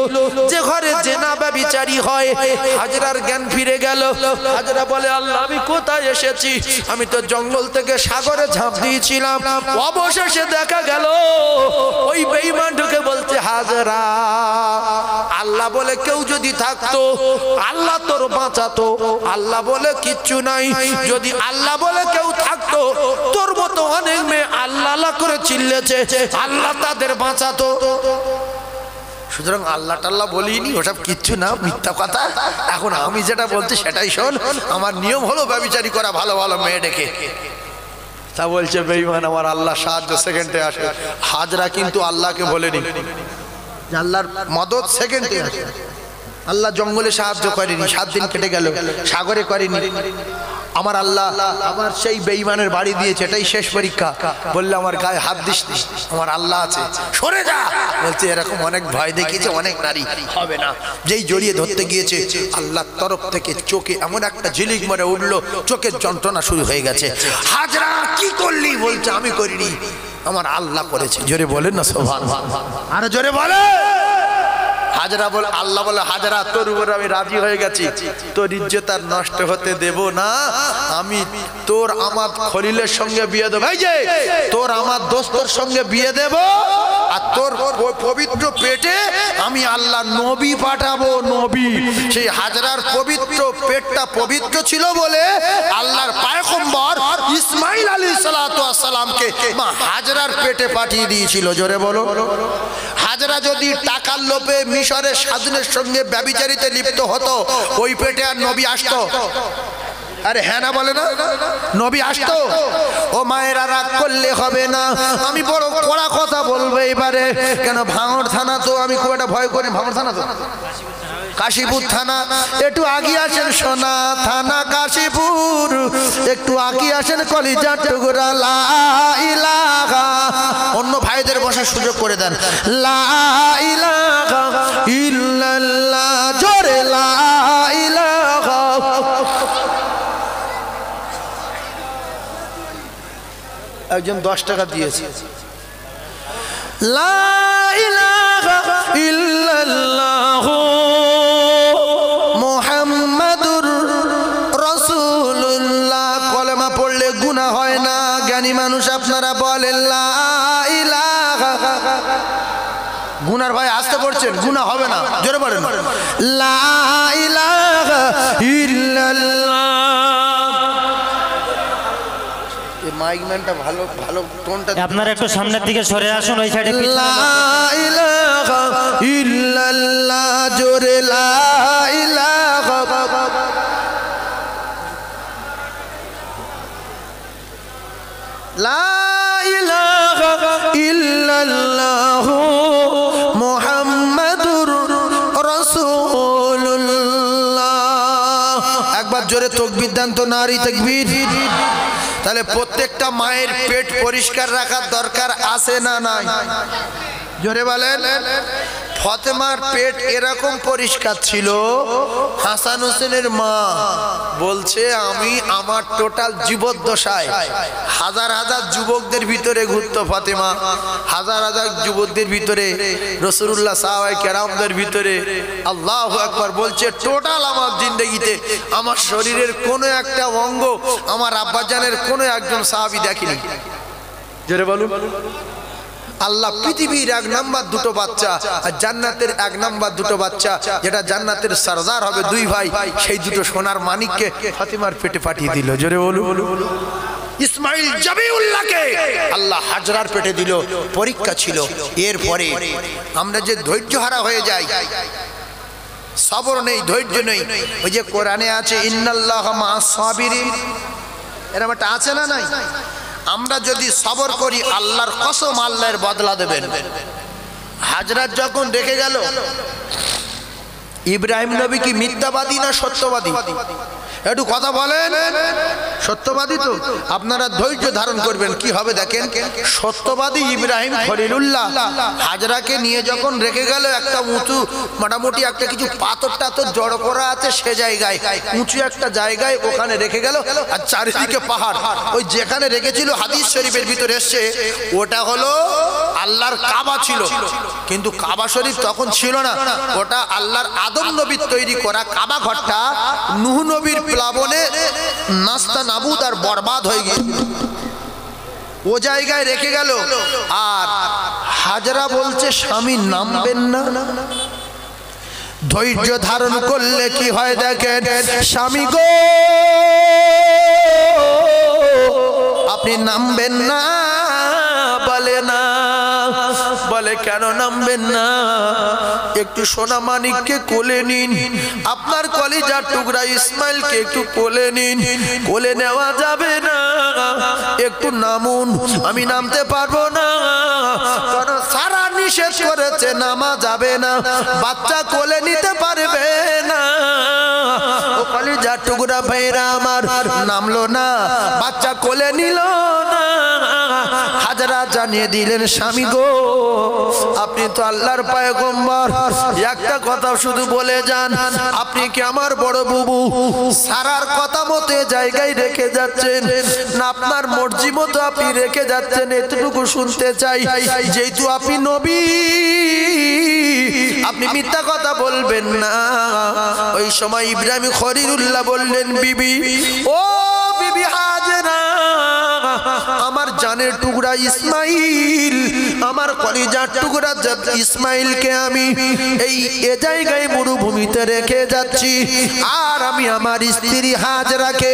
[SPEAKER 1] যে ঘরে জেনা ব্যভিচারী হয়। হাজেরার জ্ঞান ফিরে গেল। হাজেরা বলে আল্লাহ আমি কোথায় এসেছি? আমি তো জঙ্গল থেকে সাগরে ঝাঁপ দিয়েছিলাম। অবশেষে দেখা গেল ওই বেঈমান ঢুকে বলছে হাজেরা, আল্লাহ বলে কেউ যদি থাকতো আল্লাহ তোর বাঁচাতো, আল্লাহ বলে কিচ্ছু নাই। যদি আল্লাহ বলে কেউ থাকতো, তোর মতো অনেক মেয়ে আল্লাহ আল্লাহ করে চিল্লেছে, আল্লাহ তাদের বাঁচাতো। সুতরাং আল্লাহ টাল্লাহ বলিনি, ওসব কিচ্ছু না, মিথ্যা কথা। এখন আমি যেটা বলছি সেটাই শোন। আমার নিয়ম হলো ব্যভিচারী করা, ভালো ভালো মেয়ে ডেকে। তা বলছে বেঈমান আমার আল্লাহ সাহায্য সেকেন্ডে আসে। হাজরা কিন্তু আল্লাহকে বলেনি, আল্লাহর মদত সেকেন্ডে আসে। আল্লাহ জঙ্গলে সাহায্য করেনি, 7 দিন কেটে গেল, সাগরে করেনি। আমার আল্লাহ আমার সেই বেঈমানের বাড়ি দিয়েছে, এটাই শেষ পরীক্ষা। বললে আমার গায়ে হাত দিস না, আমার আল্লাহ আছে, সরে যা। বলছে এরকম অনেক ভয় দেখিয়েছে অনেক নারী, হবে না। যেই জড়িয়ে ধরতে গিয়েছে আল্লাহর তরফ থেকে চোখে এমন একটা ঝিলিক মরে উঠলো, চোখের যন্ত্রণা শুরু হয়ে গেছে। হাজরা কি করলি? বলছে আমি করিনি, আমার আল্লাহ করেছে। জোরে বলেন না সুবহানাল্লাহ, আরে জোরে বলে। হাজরা বলে, আল্লাহ বলে হাজরা তোর উপর আমি রাজি হয়ে গেছি, তোর ইজ্জত আর নষ্ট হতে দেব না। আমি তোর আমার খলিলের সঙ্গে বিয়ে দেব, এই যে তোর আমার দোস্তর সঙ্গে বিয়ে দেব, আর তোর পবিত্র পেটে আমি আল্লাহ নবী পাঠাবো, নবী। সেই হাজরার পবিত্র পেটটা পবিত্র ছিল বলে আল্লাহর পয়গম্বর ইসমাইল আলাইহিস সালাতু ওয়াস সালামকে মা হাজরার পেটে পাঠিয়ে দিয়েছিল। জোরে বলো। হাজরা যদি টাকার লোভে মিশরের সাধুনের সঙ্গে ব্যভিচারিতে লিপ্ত হতো, ওই পেটে আর নবী আসতো? আরে হ্যাঁ না বলে না, নবী আসতো। ও মায়েরা রাগ করলে হবে না, আমি বড় কড়া কথা বলবো এবারে। কেন ভাঙড় থানা তো আমি খুব একটা ভয় করি। ভাঙড় থানা তো কাশীপুর থানা, একটু আগে আসেন সোনা থানা কাশীপুর, একটু আগে আসেন কলিজার টুকরা লা ইলাহা। অন্য ভাইদের বসা বসার সুযোগ করে দেন। লা ইলাহা ইল্লাল্লাহ, জোরে লা ইলাহা। একজন 10 টাকা দিয়েছে। লা ইলাহা ইল্লাল্লাহ মুহাম্মাদুর রাসূলুল্লাহ। কলেমা পড়লে গুনাহ হয় না। জ্ঞানী মানুষ আপনারা বলেন লা ইলাহা। গুনার ভাই আসতে পড়ছেন, গুনাহ হবে না, জোরে বলেন লা ইলাহা ইল্লাল্লাহ। মাইকম্যানটা ভালো ভালো টোনটা
[SPEAKER 2] আপনারা একটু সামনের দিকে সরে আসুন, ওই সাইডে।
[SPEAKER 1] লা ইলাহা ইল্লাল্লাহ, জোরে লা ইলাহা। লা ইলাহা ইল্লাল্লাহ মুহাম্মাদুর রাসূলুল্লাহ। একবার জোরে তাকবীর দেন তো, নারী তাকবীর। তাহলে প্রত্যেকটা মায়ের পেট পরিষ্কার রাখার দরকার আছে না নাই? জোরে বলেন। ফাতেমার পেট এরকম পরিষ্কার ছিল, হাসান হোসেনের মা বলছে আমি আমার টোটাল জীবদ্দশায় হাজার হাজার যুবকদের ভিতরে ঘুরতো ফাতেমা, হাজার হাজার যুবকদের ভিতরে, রাসূলুল্লাহ সাহাবায়ে কেরামদের ভিতরে। আল্লাহু আকবার। বলছে টোটাল আমার জিন্দেগিতে আমার শরীরের কোনো একটা অঙ্গ আমার আব্বাজানের কোনো একজন সাহাবী দেখিনি। জোরে বলুন। আল্লাহ পৃথিবীর 1 নাম্বার 2টো বাচ্চা আর জান্নাতের 1 নাম্বার 2টো বাচ্চা, যেটা জান্নাতের সরদার হবে 2 ভাই, সেই 2টো সোনার মানিককে ফাতিমার পেটে পাঠিয়ে দিল। জোরে বলুন। ইসমাইল জাবিউল্লাহকে আল্লাহ হাজরার পেটে দিল। পরীক্ষা ছিল। এরপরে আমরা যে ধৈর্যহারা হয়ে যাই, সবর নেই, ধৈর্য নেই। ওই যে কোরআনে আছে ইন্নাল্লাহা মা'আস সাবিরিন, এরকম একটা আছে না নাই? আমরা যদি সবর করি আল্লাহর কসম আল্লাহর বদলা দেবেন। হাজরাত যখন রেখে গেল, ইব্রাহিম নবী কি মিথ্যাবাদী না সত্যবাদী? একটু কথা বলেন। সত্যবাদী তো। আপনারা ধৈর্য ধারণ করবেন, কি হবে দেখেন। সত্যবাদী ইব্রাহিম খলিলুল্লাহ হাজরাকে নিয়ে যখন রেখে গেল, একটা উঁচু মোটামুটি একটা কিছু পাথর টাথর জড়ো করা আছে সে জায়গায়, উঁচু একটা জায়গায় ওখানে রেখে গেল, আর চারিদিকে পাহাড়। ওই যেখানে রেখেছিল হাদিস শরীফের ভিতরে এসছে ওটা হলো আল্লাহর কাবা ছিল, কিন্তু কাবা শরীফ তখন ছিল না। ওটা আল্লাহর আদম নবীর তৈরি করা কাবা ঘরটা নূহ নবীর প্লাবনে নাস্তা নাবুদ আর বরবাদ হয়ে গিয়েছিল। ও জায়গায় রেখে গেল। আর হাজরা বলছে স্বামী নামবেন না। ধৈর্য ধারণ করলে কি হয় দেখেন। স্বামী গো আপনি নামবেন না? বলে না। বলে কেন নামবেন না? একটু সোনা মানিককে কোলে নিন, আপনার কলিজার টুকরা ইসমাইলকে একটু কোলে নিন। কোলে নেওয়া যাবে না, একটু নামুন। আমি নামতে পারবো না, কারণ সারা নিষেধ করেছে নামা যাবে না। বাচ্চা কোলে নিতে পারবে না। ও কলিজার টুকরা ভাইরা আমার নামলো না, বাচ্চা কোলে নিল না। হাজরা জানিয়ে দিলেন স্বামী গো আপনি তো আল্লাহর পয়গম্বর, একটা কথা শুধু বলে যান, আপনি কি আমার বড় বুবু সারার কথা মতো জায়গায় রেখে যাচ্ছেন না আপনার মর্জি মতো আপনি রেখে যাচ্ছেন? এতটুকু শুনতে চাই। যেহেতু আপনি নবী, আপনি মিথ্যা কথা বলবেন না। ওই সময় ইব্রাহিম খলিলুল্লাহ বললেন বিবি, ও বিবি হাজরা, আমার জানের টুকরা ইসমাইল, আমার কলিজার টুকরা ইসমাইলকে আমি এই জায়গায় মরুভূমিতে রেখে যাচ্ছি, আর আমি আমার স্ত্রী হাজরাকে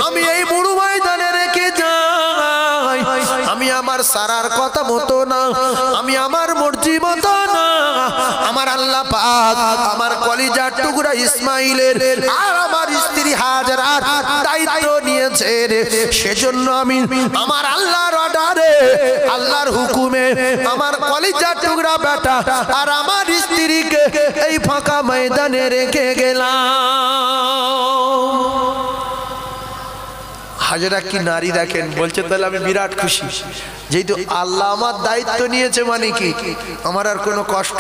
[SPEAKER 1] আমি এই মরু ময়দানে রেখে যাই। আমি আমার সারার কথা মতো না, আমি আমার মর্জি মতো না, আমার আল্লাহ পাক আমার কলিজার টুকরা ইসমাইলের আর আমার স্ত্রী হাজরার দায়িত্ব নিয়েছে। সেজন্য আমি আমার আল্লাহর অর্ডারে, আল্লাহর হুকুমে আমার কলিজার টুকরা বেটা আর আমার স্ত্রীকে এই ফাঁকা ময়দানে রেখে গেলাম। হাজেরা কি নারী দেখেন, বলছে তাহলে আমি বিরাট খুশি, যেহেতু আল্লাহ আমার দায়িত্ব নিয়েছে, মানে কি আমার আর কোনো কষ্ট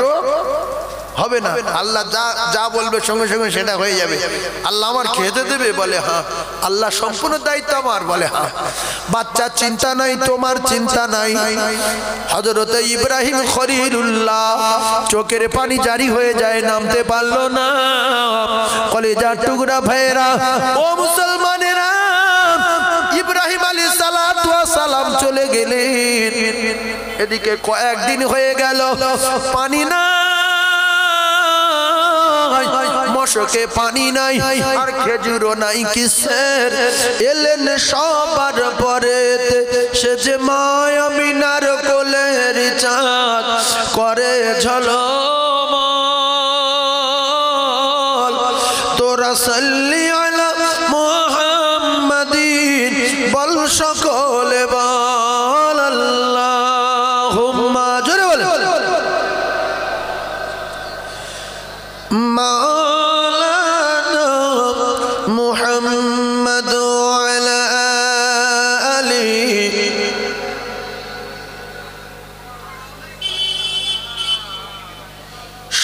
[SPEAKER 1] হবে না। আল্লাহ যা যা বলবে সঙ্গে সঙ্গে সেটা হয়ে যাবে। আল্লাহ আমার খেতে দেবে, বলে হ্যাঁ। আল্লাহ সম্পূর্ণ দায়িত্ব আমার, বলে হ্যাঁ। বাচ্চার চিন্তা নাই, তোমার চিন্তা নাই। হযরত ইব্রাহিম খলিলুল্লাহ চোখের পানি জারি হয়ে যায়, নামতে পারলো না। কলিজার টুকরা ভাইরা, ও মুসলমানেরা, ইব্রাহিম আলাইহিস সালাতু ওয়াস সালাম চলে গেলেন। এদিকে কয়েকদিন হয়ে গেল, পানি না, মশকে পানি নাই, আর খেজুরও নাই কিসের। এলেন সবার পরে, সে যে মা আমিনার কোলের চাঁদ করে ঝলমল। তোরা সাল্লি আলা মুহাম্মাদিন, বল সকলে বল আল্লাহুম্মা, জোরে বল। মাওলানা মুহাম্মদ ওয়ালা আলিহি,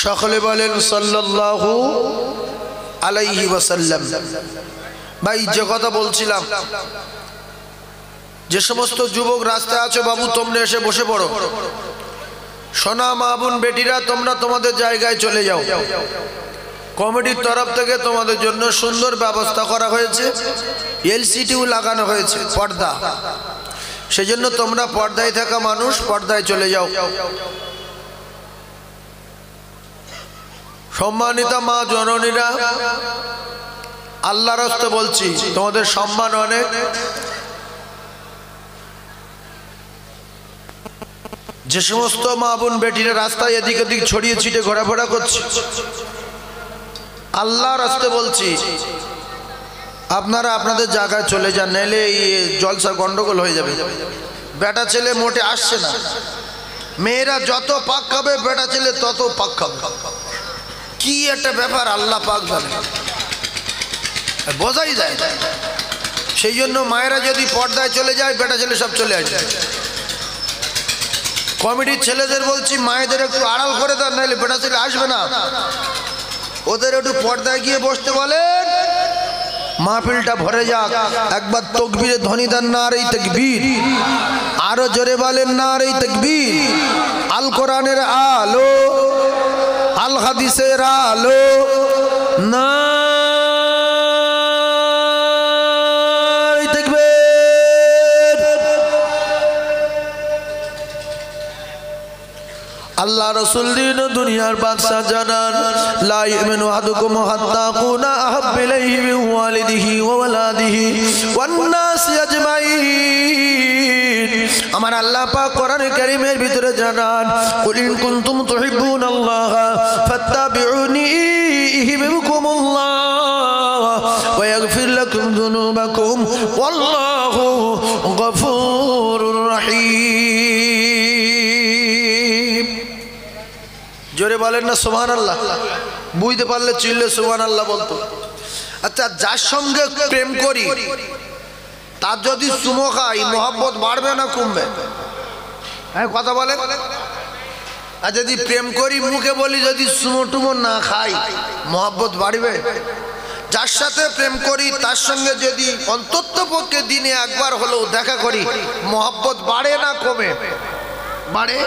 [SPEAKER 1] সকলে বলেন সাল্লাল্লাহু আলাইহি ওয়াসাল্লাম। ভাই, যে কথা বলছিলাম, যে সমস্ত যুবক রাস্তায় আছো, বাবু তোমরা এসে বসে পড়ো। সোনা মা বোন বেটিরা, তোমরা তোমাদের জায়গায় চলে যাও। কমিটির তরফ থেকে তোমাদের জন্য সুন্দর ব্যবস্থা করা হয়েছে, এলসিডিও লাগানো হয়েছে, পর্দা। সেজন্য তোমরা পর্দায় থাকা মানুষ পর্দায় চলে যাও। সম্মানিতা মা জননীরা, আল্লাহর রাস্তে বলছি, তোমাদের সম্মান অনেক। যে সমস্ত মা বোন বেটিরা রাস্তায় এদিক ওদিক ছড়িয়ে ছিটে ঘোরাফেরা করছে, আল্লাহর রাস্তে বলছি, আপনারা আপনাদের জায়গায় চলে যান, নাইলে এই জলসা গন্ডগোল হয়ে যাবে। বেটা ছেলে মোটে আসছে না, মেয়েরা যত পাক খাবে, বেটা ছেলে তত পাক খাবে। কি একটা ব্যাপার, আল্লাহ পাক জানে, বোঝাই যায়। সেই জন্য মায়েরা যদি পর্দায় চলে যায়, বেটা ছেলে সব চলে আসবে। কমিটির ছেলেদের বলছি, মায়েদের একটু আড়াল করে দেন, নাহলে বেটা ছেলে আসবে না। ওদের একটু পর্দায় গিয়ে বসতে বলেন, মাহফিলটা ভরে যাক। একবার তাকবীরে ধ্বনি দেন, নারে তাকবীর। আরো জোরে বলেন, নারে তাকবীর। আল কোরআনের আলো, আল হাদিসের আলো, নারে তাকবীর। আল্লাহ রাসূল দিন দুনিয়ার বাদশা জানান, লা ইউমিনু আহাদুকুম হাত্তা কুনা আহাব্বা ইলাইহি মিন ওয়ালিদিহি ওয়া ওয়ালাদিহি ওয়ান নাস আজমাইন। আমার আল্লাহ পাক কোরআনে কারীমের ভিতরে জানান, কুল ইন কুনতুম তুহিব্বুনাল্লাহ ফাত্তাবিউনি ইউহিব্বুকুমুল্লাহ ওয়া ইয়াগফির লাকুম যুনুবাকুম ওয়াল্লাহু গফুরুর রহিম। জোরে বলেন না সুবহানাল্লাহ। বুঝতে পারলে চিল্লে সুবহানাল্লাহ বলতো। আচ্ছা, যার সঙ্গে প্রেম করি তার যদি চুমো খাই, মহব্বত বাড়বে না কমবে? হ্যাঁ, কথা বলেন। আর যদি প্রেম করি, মুখে বলি, যদি চুমো টুমো না খাই, মহব্বত বাড়বে? যার সাথে প্রেম করি তার সঙ্গে যদি অন্তত পক্ষে দিনে একবার হলেও দেখা করি, মহব্বত বাড়ে না কমে? বাড়ে।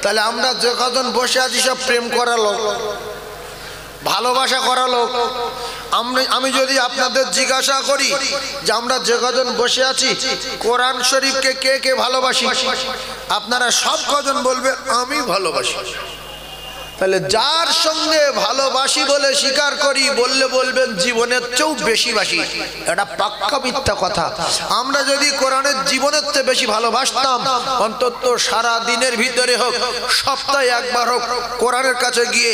[SPEAKER 1] তাহলে আমরা যে কজন বসে আছি সব প্রেম করা লোক, ভালোবাসা করা লোক। আমি যদি আপনাদের জিজ্ঞাসা করি যে আমরা যে কজন বসে আছি কোরআন শরীফকে কে কে ভালোবাসি, আপনারা সব কজন বলবে আমি ভালোবাসি। তাহলে যার সঙ্গে ভালোবাসি বলে স্বীকার করি, বললে বলবেন জীবনের চেয়েও বেশি বাসি। এটা পাক্কা মিথ্যা কথা। আমরা যদি কোরআনের জীবনের চেয়ে বেশি ভালোবাসতাম, অন্তত সারা দিনের ভিতরে হোক, সপ্তাহে একবার হোক, কোরআনের কাছে গিয়ে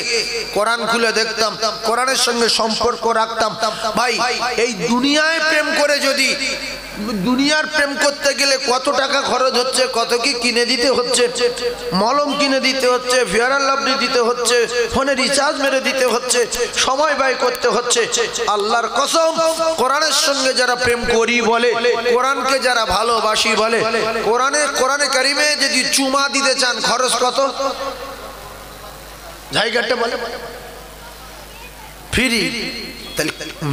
[SPEAKER 1] কোরআন খুলে দেখতাম, কোরআনের সঙ্গে সম্পর্ক রাখতাম। ভাই, এই দুনিয়ায় প্রেম করে যদি দুনিয়ার প্রেম করতে গেলে কত টাকা খরচ হচ্ছে, কত কি কিনে দিতে হচ্ছে, মলম কিনে দিতে হচ্ছে, ফেয়ার অ্যান্ড লাভলি দিতে হচ্ছে, ফোনে রিচার্জ মেরে দিতে হচ্ছে, সময় ব্যয় করতে হচ্ছে। আল্লাহর কসম, কোরআনের সঙ্গে যারা প্রেম করি বলে, কোরআনকে যারা ভালোবাসি বলে, কোরআনে কারিমে যদি চুমা দিতে চান খরচ কত? জায়গাটা বলে ফ্রি। তাহলে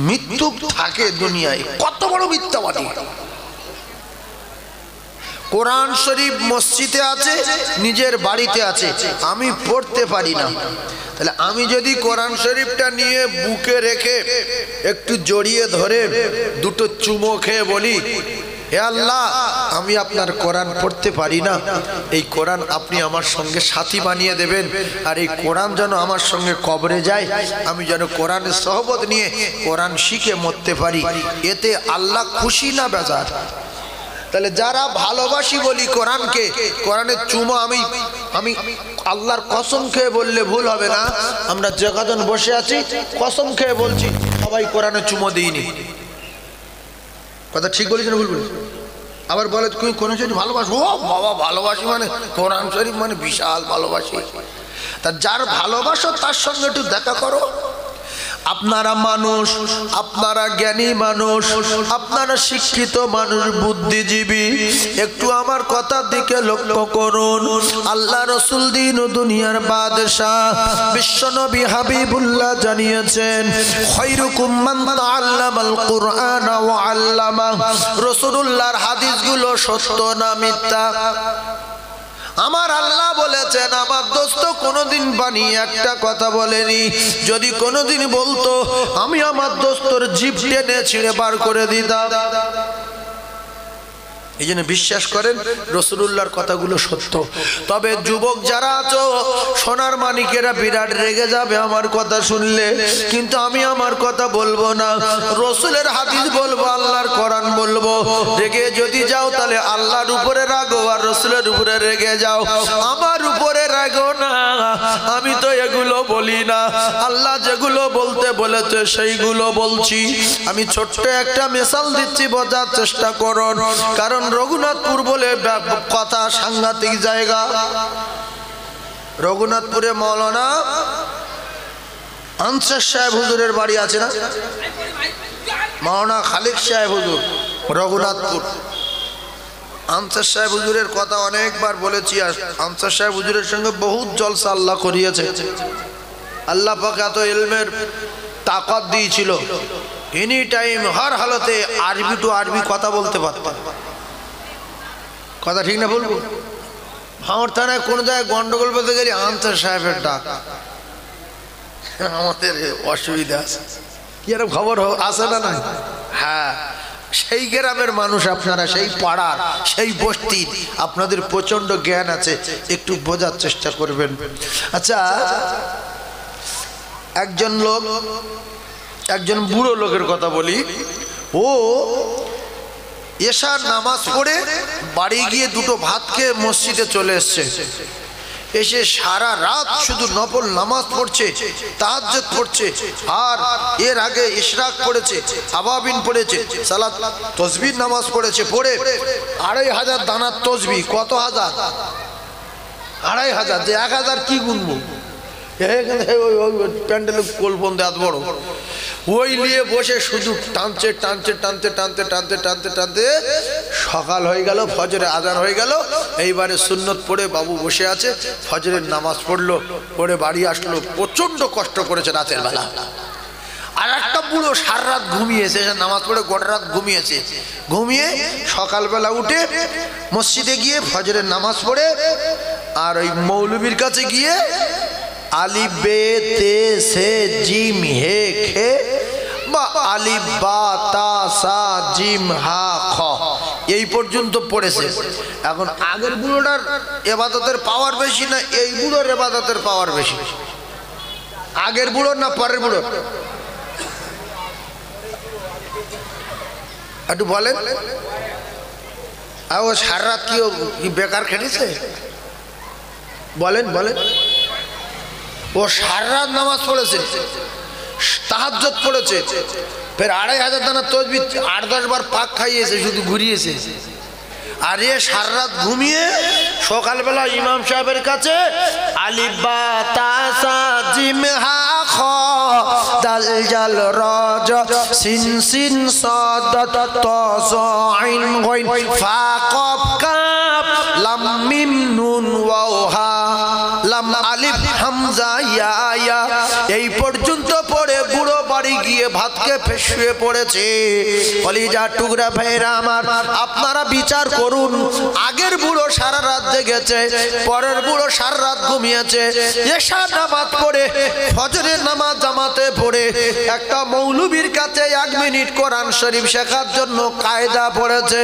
[SPEAKER 1] মৃত্যু থাকে দুনিয়ায়, কত বড় মিথ্যাবাদী। কোরআন শরীফ মসজিদে আছে, নিজের বাড়িতে আছে, আমি পড়তে পারি না। তাহলে আমি যদি কোরআন শরীফটা নিয়ে বুকে রেখে একটু জড়িয়ে ধরে দুটো চুমো খেয়ে বলি, হে আল্লাহ, আমি আপনার কোরআন পড়তে পারি না, এই কোরআন আপনি আমার সঙ্গে সাথী বানিয়ে দেবেন, আর এই কোরআন যেন আমার সঙ্গে কবরে যায়, আমি যেন কোরআনের সহবত নিয়ে কোরআন শিখে মরতে পারি, এতে আল্লাহ খুশি না বেজার? তাহলে যারা ভালোবাসি বলি কোরআনকে, কোরআনের চুমো আমি আল্লাহর কসম খেয়ে বললে ভুল হবে না, আমরা যে কজন বসে আছি কসম খেয়ে বলছি সবাই কোরআনে চুমো দিইনি। কথা ঠিক বলেছেন ভুল বলেছেন? আবার বলে তুমি কোরআন শরীফ ভালোবাসো? ও বাবা, ভালোবাসি মানে কোরআন শরীফ মানে বিশাল ভালোবাসি। তা যার ভালোবাসো তার সঙ্গে একটু দেখা করো। আপনারা মানুষ, আপনারা জ্ঞানী মানুষ, আপনারা শিক্ষিত মানুষ, বুদ্ধিজীবী, একটু আমার কথার দিকে লক্ষ্য করুন। আল্লাহ রাসূল দিন ও দুনিয়ার বাদশাহ বিশ্বনবী হাবিবুল্লাহ জানিয়েছেন, খায়রুকুম মান তাআল্লামাল কুরআন ওয়া আল্লামা। রাসূলুল্লাহর হাদিসগুলো সত্য না মিথ্যা? আমার আল্লাহ বলেছেন, আমার দোস্ত কোনোদিন বানিয়ে একটা কথা বলেনি, যদি কোনোদিন বলতো আমি আমার দোস্তর জিভ টেনে ছিঁড়ে বার করে দিতাম। এই জন্য বিশ্বাস করেন রাসূলুল্লাহর কথাগুলো সত্য। তবে যুবক যারা আছো, সোনার মানিকেরা বিরাট রেগে যাবে আমার কথা শুনলে, কিন্তু আমি আমার কথা বলবো না, রাসূলের হাদিস বলবো, আল্লাহর কোরআন বলবো। রেগে যদি যাও তাহলে আল্লাহর উপরে রাগো, আর রাসূলের উপরে রেগে যাও, আমার উপরে রাগো না। আমি তো এগুলো বলি না, আল্লাহ যেগুলো বলতে বলেছে সেইগুলো বলছি। আমি ছোট্ট একটা মিসাল দিচ্ছি, বোঝার চেষ্টা করুন। কারণ রঘুনাথপুর বলে কথা সাংঘাতিক জায়গা। রঘুনাথপুরে মৌলানা আনসার সাহেব হুজুরের বাড়ি আছে না? মৌলানা খালিক সাহেব হুজুর, রঘুনাথপুর। আনসার সাহেব হুজুরের কথা অনেকবার বলেছি। আনসার সাহেব হুজুরের সঙ্গে বহুত জলসা আল্লাহ করিয়েছে। আল্লাহ পাক এত ইলমের তাকত দিয়েছিল, এনি টাইম হর হালতে আরবি টু আরবি কথা বলতে পারতেন। কথা ঠিক না বলবো? আমার থানায় কোনো জায়গায় গন্ডগোল বলতে গেলে আনসার সাহেবের ডাক, আমাদের অসুবিধা আছে। কি আর খবর আছে না? না, হ্যাঁ, সেই গ্রামের মানুষ আপনারা, সেই পাড়ার, সেই বস্তির, আপনাদের প্রচন্ড জ্ঞান আছে, একটু বোঝার চেষ্টা করবেন। আচ্ছা, একজন লোক, একজন বুড়ো লোকের কথা বলি, ও এশার নামাজ পড়ে বাড়ি গিয়ে দুটো ভাত খেয়ে মসজিদে চলে এসছে। এসে সারা রাত শুধু নফল নামাজ পড়ছে, তাহাজ্জুদ পড়ছে, আর এর আগে ইশরাক পড়েছে, আবাবিন পড়েছে, সালাত তাসবিহ নামাজ পড়েছে। পড়ে 2500 দানার তাসবিহ। কত হাজার? 2500। যে 1000 কি গুনবো? প্যান্ডেলের কোলবন্দে এত বড়, ওই নিয়ে বসে শুধু টানছে টানছে টানতে টানতে টানতে টানতে টানতে সকাল হয়ে গেল, ফজরে আজান হয়ে গেল। এইবারে সুন্নত পড়ে বাবু বসে আছে, ফজরের নামাজ পড়লো, পড়ে বাড়ি আসলো। প্রচন্ড কষ্ট করেছে রাতের বেলা। আর একটা বুড়ো সারা রাত ঘুমিয়েছে, নামাজ পড়ে গোটা রাত ঘুমিয়েছে। ঘুমিয়ে সকালবেলা উঠে মসজিদে গিয়ে ফজরের নামাজ পড়ে, আর ওই মৌলবীর কাছে গিয়ে আলিফ বে তে সে জিম হে খে বা আলিফ বা তা সা জিম হা খ এই পর্যন্ত পড়েছে। এখন আগের বুড়োটার ইবাদতের পাওয়ার বেশি না এই বুড়োর ইবাদতের পাওয়ার বেশি? আগের বুড়োর না পরের বুড়োর? একটু বলেন। আর ও সারা রাত কি বেকার খেটেছে? বলেন বলেন। ও সারা রাত নামাজ পড়েছে, তাহাজ্জুদ পড়েছে, ফের 2500 দানা তসবি 8-10 বার পাক খাইয়েছে, শুধু ঘুরিয়েছে। আর এ সারা রাত ঘুমিয়ে সকালবেলা ইমাম সাহেবের কাছে আলিফ বা তা সা জিম হা খ দাল জাল র জ সিন সিন সাদ ত জ আইন গাইন ফা কফ কাফ লাম মিম নুন ওয়াও হা লাম আলিফ হামজা ইয়া ইয়া এই পর্যন্ত পড়ে বুড়ো বাড়ি গিয়ে ভাত খেয়ে শুয়ে পড়েছে। কলিজার টুকরা ভাইরা আমার, আপনারা বিচার করুন, আগের বুড়ো সারা রাত জেগেছে, পরের বুড়ো সারা রাত ঘুমিয়েছে, এশার নামাজ পড়ে ফজরের নামাজ জামাতে পড়ে একটা মৌলবীর কাছে 1 মিনিট কোরআন শরীফ শেখার জন্য কায়দা পড়েছে।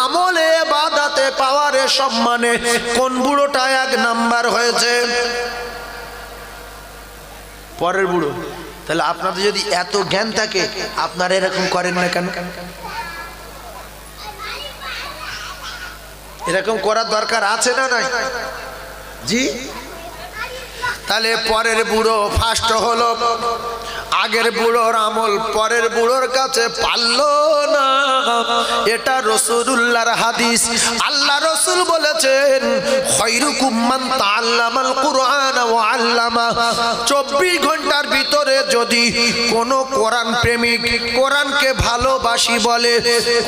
[SPEAKER 1] আমলে ইবাদতে পাওয়ারে সম্মানে কোন বুড়োটা 1 নাম্বার হয়েছে? পরের বুড়ো। তাহলে আপনাদের যদি এত জ্ঞান থাকে আপনারা এরকম করেন না কেন? এরকম করার দরকার আছে না নাই? জি। তাহলে পরের বুড়ো ফার্স্ট হলো, আগের বুড়োর আমল পরের বুড়োর কাছে পারলো না। এটা রাসূলুল্লাহর হাদিস। আল্লাহ রাসূল বলেছেন, খায়রুকুম মান তাআল্লামাল কুরআন ওয়া আল্লামা। 24 ঘন্টার ভিতরে যদি কোনো কোরআন প্রেমিক কোরআনকে ভালোবাসি বলে,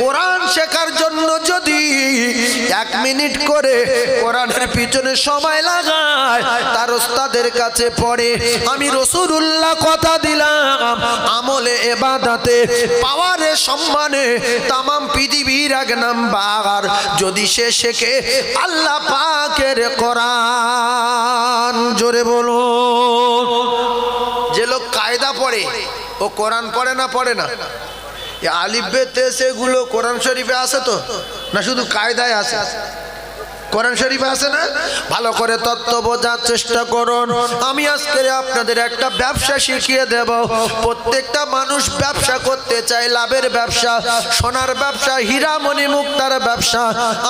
[SPEAKER 1] কোরআন শেখার জন্য যদি 1 মিনিট করে কোরআনের পিছনে সময় লাগায়, তার ওস্তাদের কাছে পড়ে, আমি রাসূলুল্লাহ কথা দিলাম, আমলে ইবাদতে পাওয়ারে সম্মানে तमाम পৃথিবীর 1 নাম্বার যদি সে শেখে আল্লাহ পাকের কোরআন। জোরে বলো। যে লোক কায়দা পড়ে ও কোরআন পড়ে না? পড়ে না। এই আলিফ বে তে সেগুলো কোরআন শরীফে আছে তো না শুধু কায়দায় আছে? কোরআন শরীফে আছে না? ভালো করে তত্ত্ব বোঝার চেষ্টা করুন। আমি আজকে আপনাদের একটা ব্যবসা শিখিয়ে দেব। প্রত্যেকটা মানুষ ব্যবসা করতে চায়, লাভের ব্যবসা, সোনার ব্যবসা, হীরা মণি মুক্তার ব্যবসা।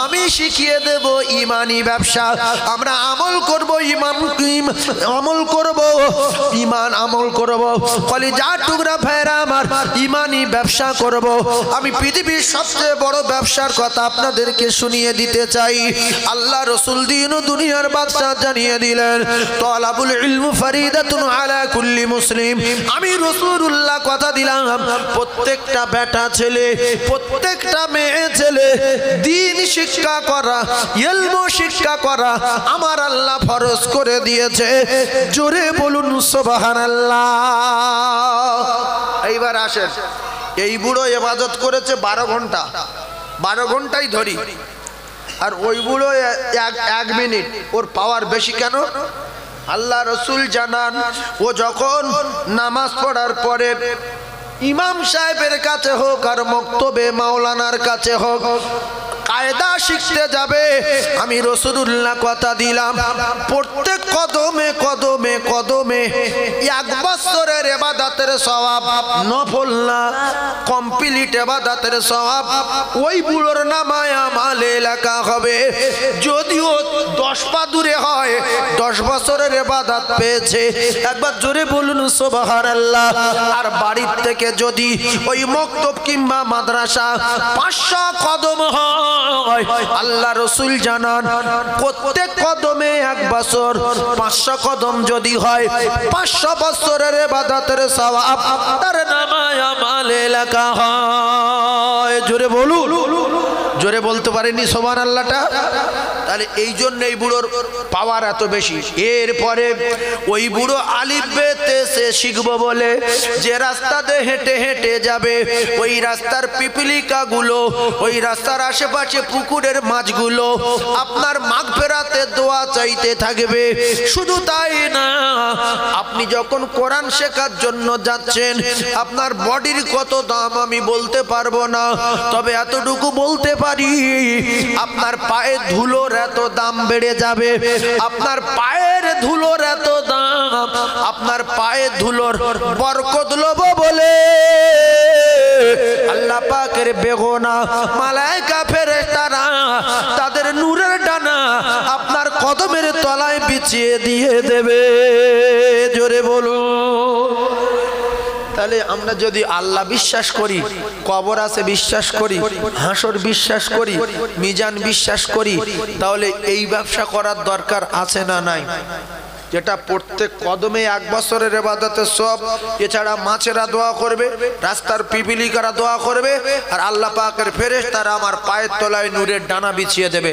[SPEAKER 1] আমি শিখিয়ে দেব ইমানি ব্যবসা। আমরা আমল করব, আমল করব, ইমান আমল করব। কলিজার টুকরা ভাইরা আমার, ইমানি ব্যবসা করব। আমি পৃথিবীর সবচেয়ে বড় ব্যবসার কথা আপনাদেরকে শুনিয়ে দিতে চাই। আল্লাহ রাসূল দিন ও দুনিয়ার বাদশা জানিয়ে দিলেন, তালাবুল ইলম ফরিদাতুন আলা কুল্লি মুসলিম। আমি রাসূলুল্লাহ কথা দিলাম, প্রত্যেকটা বেটা ছেলে, প্রত্যেকটা মেয়ে ছেলে দ্বীন শিক্ষা করা, ইলম শিক্ষা করা আমার আল্লাহ ফরজ করে দিয়েছে। জোরে বলুন সুবহানাল্লাহ। এইবার আসেন, এই বুড়ো ইবাদত করেছে 12 ঘন্টা, 12 ঘন্টাই ধরি, আর ওই বুড়ো 1 মিনিট। ওর পাওয়ার বেশি কেন? আল্লাহ রাসূল জানান, ও যখন নামাজ পড়ার পরে ইমাম সাহেবের কাছে হোক আর মক্তবে মাওলানার কাছে হোক কায়দা শিখতে যাবে, আমি রাসূলুল্লাহ কথা দিলাম, প্রত্যেক কদমে কদমে কদমে 1 বছরের ইবাদতের সওয়াব, নফল না কমপ্লিট ইবাদতের সওয়াব ওই বুড়োর নামায় আমলে লেখা হবে। যদিও 10 পা দূরে হয়, 10 বছরের ইবাদত পেয়েছে। একবার জোরে বলুন সুবহানাল্লাহ। আর বাড়ির থেকে যদি ওই মক্তব কিংবা মাদ্রাসা 500 কদম হয়, আল্লাহ রাসূল জানান, প্রত্যেক কদমে 1 বছর, 500 কদম যদি হয়, 500 বছরের ইবাদতের সওয়াব তার নামায় আমলে লেখা হয়। জোরে বলুন, জোরে বলতে পারেনি সুবহানাল্লাহটা? তাহলে এই জন্য এই বুড়োর পাওয়ার এত বেশি। এরপরে ওই বুড়ো আলিফ বে তে সে শিখবো বলে যে রাস্তাতে হেঁটে হেঁটে যাবে, ওই রাস্তার পিপিলিকাগুলো, ওই রাস্তার আশেপাশে পুকুরের মাছগুলো আপনার মাগফিরাতে দোয়া চাইতে থাকবে। শুধু তাই না, আপনি যখন কোরআন শেখার জন্য যাচ্ছেন, আপনার বডির কত দাম আমি বলতে পারবো না, তবে এতটুকু বলতে পারি, আপনার পায়ে ধুলোর এত দাম বেড়ে যাবে। আপনার পায়ের ধুলোর এত দাম, আপনার পায়ে ধুলোর বরকত লব বলে আল্লাহ পাকের বেগোনা মালায়েকা ফেরেশতারা তাদের নূরের ডানা আপনার কদমের তলায় বিছিয়ে দিয়ে দেবে। জোরে বলুন। তাহলে আমরা যদি আল্লাহ বিশ্বাস করি, কবর আছে বিশ্বাস করি, হাসর বিশ্বাস করি, মিজান বিশ্বাস করি, তাহলে এই ব্যবসা করার দরকার আছে না নাই? যেটা প্রত্যেক কদমে 1 বছরের ইবাদতের সওয়াব, এছাড়া মাছেরা দোয়া করবে, রাস্তার পিপিলিকারা দোয়া করবে, আর আল্লাহ পাকের ফেরেশতারা আমার পায়ের তলায় নূরের ডানা বিছিয়ে দেবে।